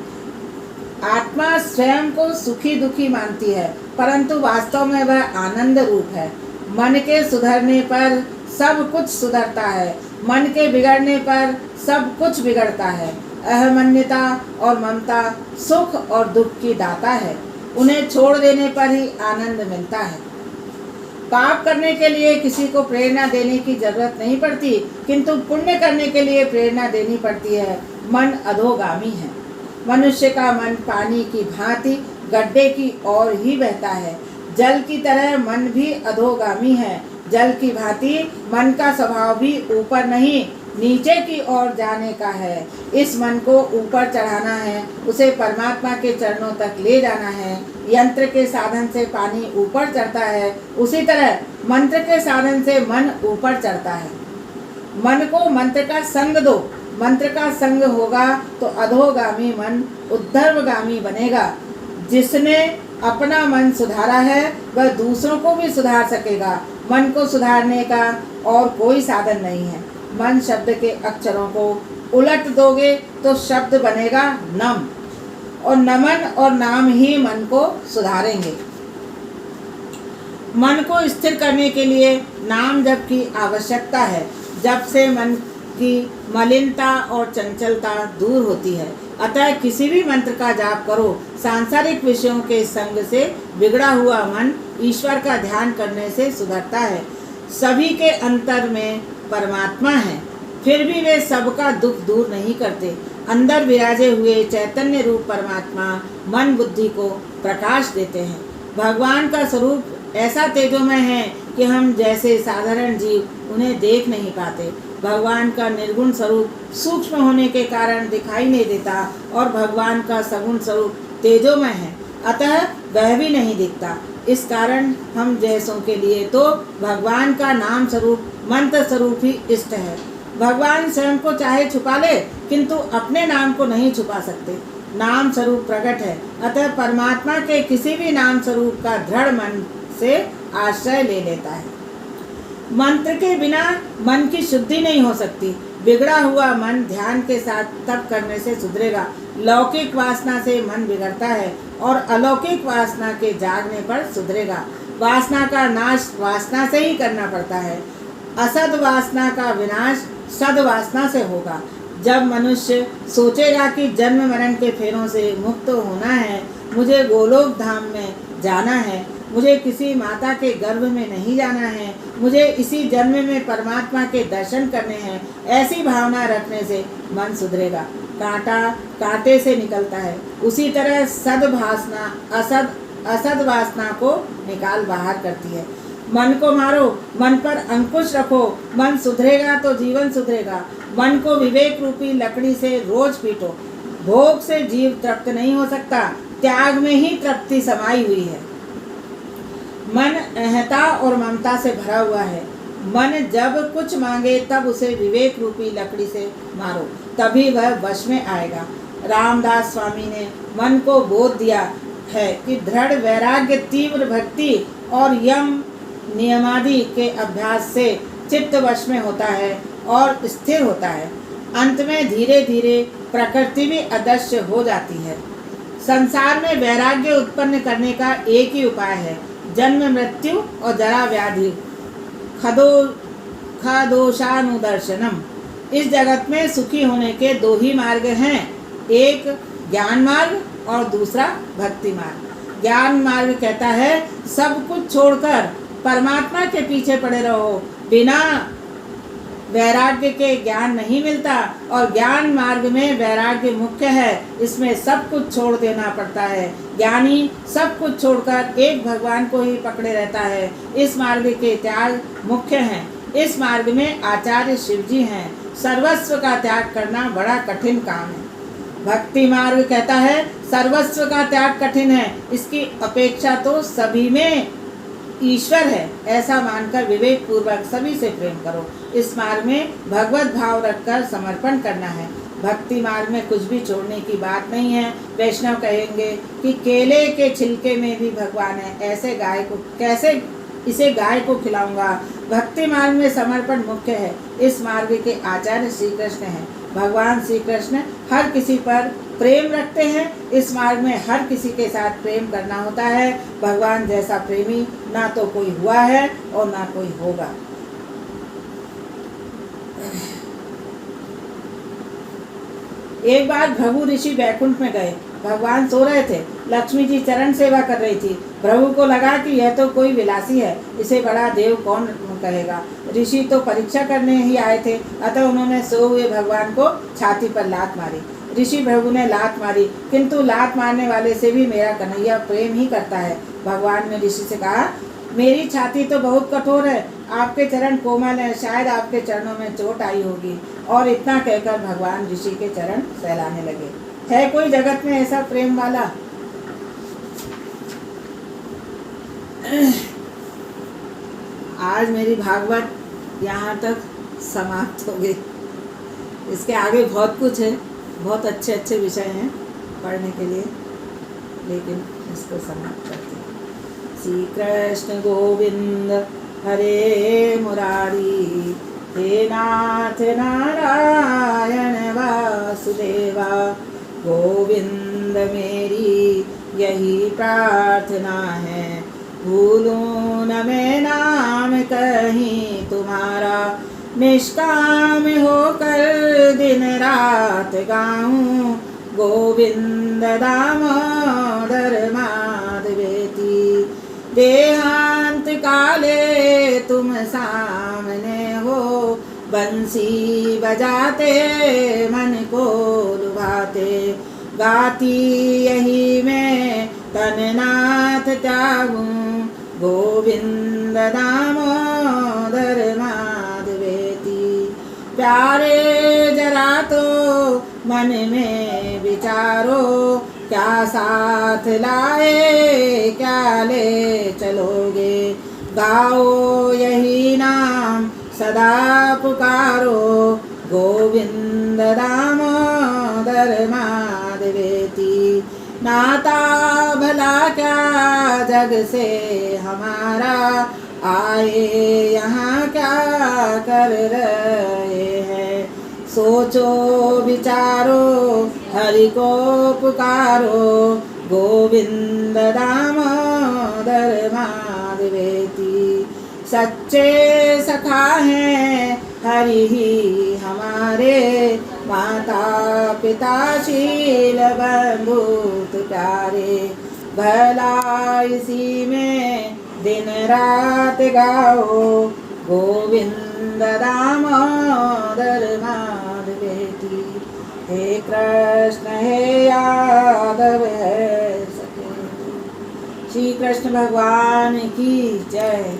आत्मा स्वयं को सुखी दुखी मानती है, परंतु वास्तव में वह आनंद रूप है। मन के सुधरने पर सब कुछ सुधरता है, मन के बिगड़ने पर सब कुछ बिगड़ता है। अहमन्यता और ममता सुख और दुख की दाता है, उन्हें छोड़ देने पर ही आनंद मिलता है। पाप करने के लिए किसी को प्रेरणा देने की जरूरत नहीं पड़ती, किंतु पुण्य करने के लिए प्रेरणा देनी पड़ती है। मन अधोगामी है। मनुष्य का मन पानी की भांति गड्ढे की ओर ही बहता है। जल की तरह मन भी अधोगामी है। जल की भांति मन का स्वभाव भी ऊपर नहीं नीचे की ओर जाने का है। इस मन को ऊपर चढ़ाना है, उसे परमात्मा के चरणों तक ले जाना है। यंत्र के साधन से पानी ऊपर चढ़ता है, उसी तरह मंत्र के साधन से मन ऊपर चढ़ता है। मन को मंत्र का संग दो। मंत्र का संग होगा तो अधोगामी मन उद्धर्वगामी बनेगा। जिसने अपना मन सुधारा है वह दूसरों को भी सुधार सकेगा। मन को सुधारने का और कोई साधन नहीं है। मन शब्द के अक्षरों को उलट दोगे तो शब्द बनेगा नम, और नमन और नाम ही मन को सुधारेंगे। मन को स्थिर करने के लिए नाम जप की आवश्यकता है। जब से मन की मलिनता और चंचलता दूर होती है। अतः किसी भी मंत्र का जाप करो। सांसारिक विषयों के संग से बिगड़ा हुआ मन ईश्वर का ध्यान करने से सुधरता है। सभी के अंतर में परमात्मा है, फिर भी वे सबका दुख दूर नहीं करते। अंदर विराजे हुए चैतन्य रूप परमात्मा मन बुद्धि को प्रकाश देते हैं। भगवान का स्वरूप ऐसा तेजोमय है कि हम जैसे साधारण जीव उन्हें देख नहीं पाते। भगवान का निर्गुण स्वरूप सूक्ष्म होने के कारण दिखाई नहीं देता और भगवान का सगुण स्वरूप तेजोमय है, अतः वह भी नहीं दिखता। इस कारण हम जैसों के लिए तो भगवान का नाम स्वरूप मंत्र स्वरूप ही इष्ट है। भगवान स्वयं को चाहे छुपा ले, किंतु अपने नाम को नहीं छुपा सकते। नाम स्वरूप प्रकट है, अतः परमात्मा के किसी भी नाम स्वरूप का दृढ़ मन से आश्रय ले लेता है। मंत्र के बिना मन की शुद्धि नहीं हो सकती। बिगड़ा हुआ मन ध्यान के साथ तप करने से सुधरेगा। लौकिक वासना से मन बिगड़ता है और अलौकिक वासना के जागने पर सुधरेगा। वासना का नाश वासना से ही करना पड़ता है। असद वासना का विनाश सद वासना से होगा। जब मनुष्य सोचेगा कि जन्म मरण के फेरों से मुक्त होना है, मुझे गोलोक धाम में जाना है, मुझे किसी माता के गर्भ में नहीं जाना है, मुझे इसी जन्म में परमात्मा के दर्शन करने हैं, ऐसी भावना रखने से मन सुधरेगा। कांटा कांटे से निकलता है, उसी तरह सद्भावना असद वासना को निकाल बाहर करती है। मन को मारो, मन पर अंकुश रखो, मन सुधरेगा तो जीवन सुधरेगा। मन को विवेक रूपी लकड़ी से रोज पीटो। भोग से जीव तृप्त नहीं हो सकता, त्याग में ही तृप्ति समाई हुई है। मन अहंता और ममता से भरा हुआ है। मन जब कुछ मांगे तब उसे विवेक रूपी लकड़ी से मारो, तभी वह वश में आएगा। रामदास स्वामी ने मन को बोध दिया है कि दृढ़ वैराग्य, तीव्र भक्ति और यम नियमादि के अभ्यास से चित्त वश में होता है और स्थिर होता है। अंत में धीरे धीरे प्रकृति भी अदृश्य हो जाती है। संसार में वैराग्य उत्पन्न करने का एक ही उपाय है, जन्म मृत्यु और जरा व्याधि खदोषानुदर्शनम। इस जगत में सुखी होने के दो ही मार्ग हैं, एक ज्ञान मार्ग और दूसरा भक्ति मार्ग। ज्ञान मार्ग कहता है सब कुछ छोड़कर परमात्मा के पीछे पड़े रहो। बिना वैराग्य के ज्ञान नहीं मिलता और ज्ञान मार्ग में वैराग्य मुख्य है। इसमें सब कुछ छोड़ देना पड़ता है। ज्ञानी सब कुछ छोड़कर एक भगवान को ही पकड़े रहता है। इस मार्ग के त्याग मुख्य हैं। इस मार्ग में आचार्य शिवजी हैं। सर्वस्व का त्याग करना बड़ा कठिन काम है। भक्ति मार्ग कहता है सर्वस्व का त्याग कठिन है, इसकी अपेक्षा तो सभी में ईश्वर है, ऐसा मानकर विवेक पूर्वक सभी से प्रेम करो। इस मार्ग में भगवत भाव रखकर समर्पण करना है। भक्ति मार्ग में कुछ भी छोड़ने की बात नहीं है। वैष्णव कहेंगे कि केले के छिलके में भी भगवान है, ऐसे गाय को कैसे इसे गाय को खिलाऊंगा। भक्ति मार्ग में समर्पण मुख्य है। इस मार्ग के आचार्य श्री कृष्ण हैं। भगवान श्री कृष्ण हर किसी पर प्रेम रखते हैं। इस मार्ग में हर किसी के साथ प्रेम करना होता है। भगवान जैसा प्रेमी ना तो कोई हुआ है और ना कोई होगा। एक बार भृगु ऋषि बैकुंठ में गए। भगवान सो रहे थे। लक्ष्मी जी चरण सेवा कर रही थी। भृगु को लगा कि यह तो कोई विलासी है, इसे बड़ा देव कौन कहेगा। ऋषि तो परीक्षा करने ही आए थे, अतः उन्होंने सो हुए भगवान को छाती पर लात मारी। ऋषि भृगु ने लात मारी, किंतु लात मारने वाले से भी मेरा कन्हैया प्रेम ही करता है। भगवान ने ऋषि से कहा, मेरी छाती तो बहुत कठोर है, आपके चरण कोमल हैं, शायद आपके चरणों में चोट आई होगी। और इतना कहकर भगवान ऋषि के चरण सहलाने लगे। है कोई जगत में ऐसा प्रेम वाला? आज मेरी भागवत यहाँ तक समाप्त हो गई। इसके आगे बहुत कुछ है, बहुत अच्छे अच्छे विषय हैं पढ़ने के लिए, लेकिन इसको समाप्त करते हैं। श्री कृष्ण गोविंद हरे मुरारी, हे नाथ नारायण वासुदेवा। गोविंद मेरी यही प्रार्थना है, भूलूं न मैं नाम कहीं तुम्हारा। निष्काम होकर दिन रात गाऊं, गोविंद दामोदर माधवेति। देहांत काले तुम सामने हो, बंसी बजाते मन को लुभाते। गाती यही मैं तननाथ त्यागूं, गोविंद दामोदर माधवेति। प्यारे जरा तो मन में विचारो, क्या साथ लाए क्या ले चलोगे। गाओ यही नाम सदा पुकारो, गोविंद दामोदर माधवेति। नाता भला क्या जग से हमारा, आए यहाँ क्या कर रहे हैं। सोचो विचारो हरि को पुकारो, गोविंद दामोदर माधवेति। सच्चे सखा हैं हरि ही हमारे, माता पिता शील बंधुत प्यारे। भला इसी में दिन रात गाओ, गोविंद दामोदर माधवेति। हे कृष्ण हे यादव है सखे। श्री कृष्ण भगवान की जय।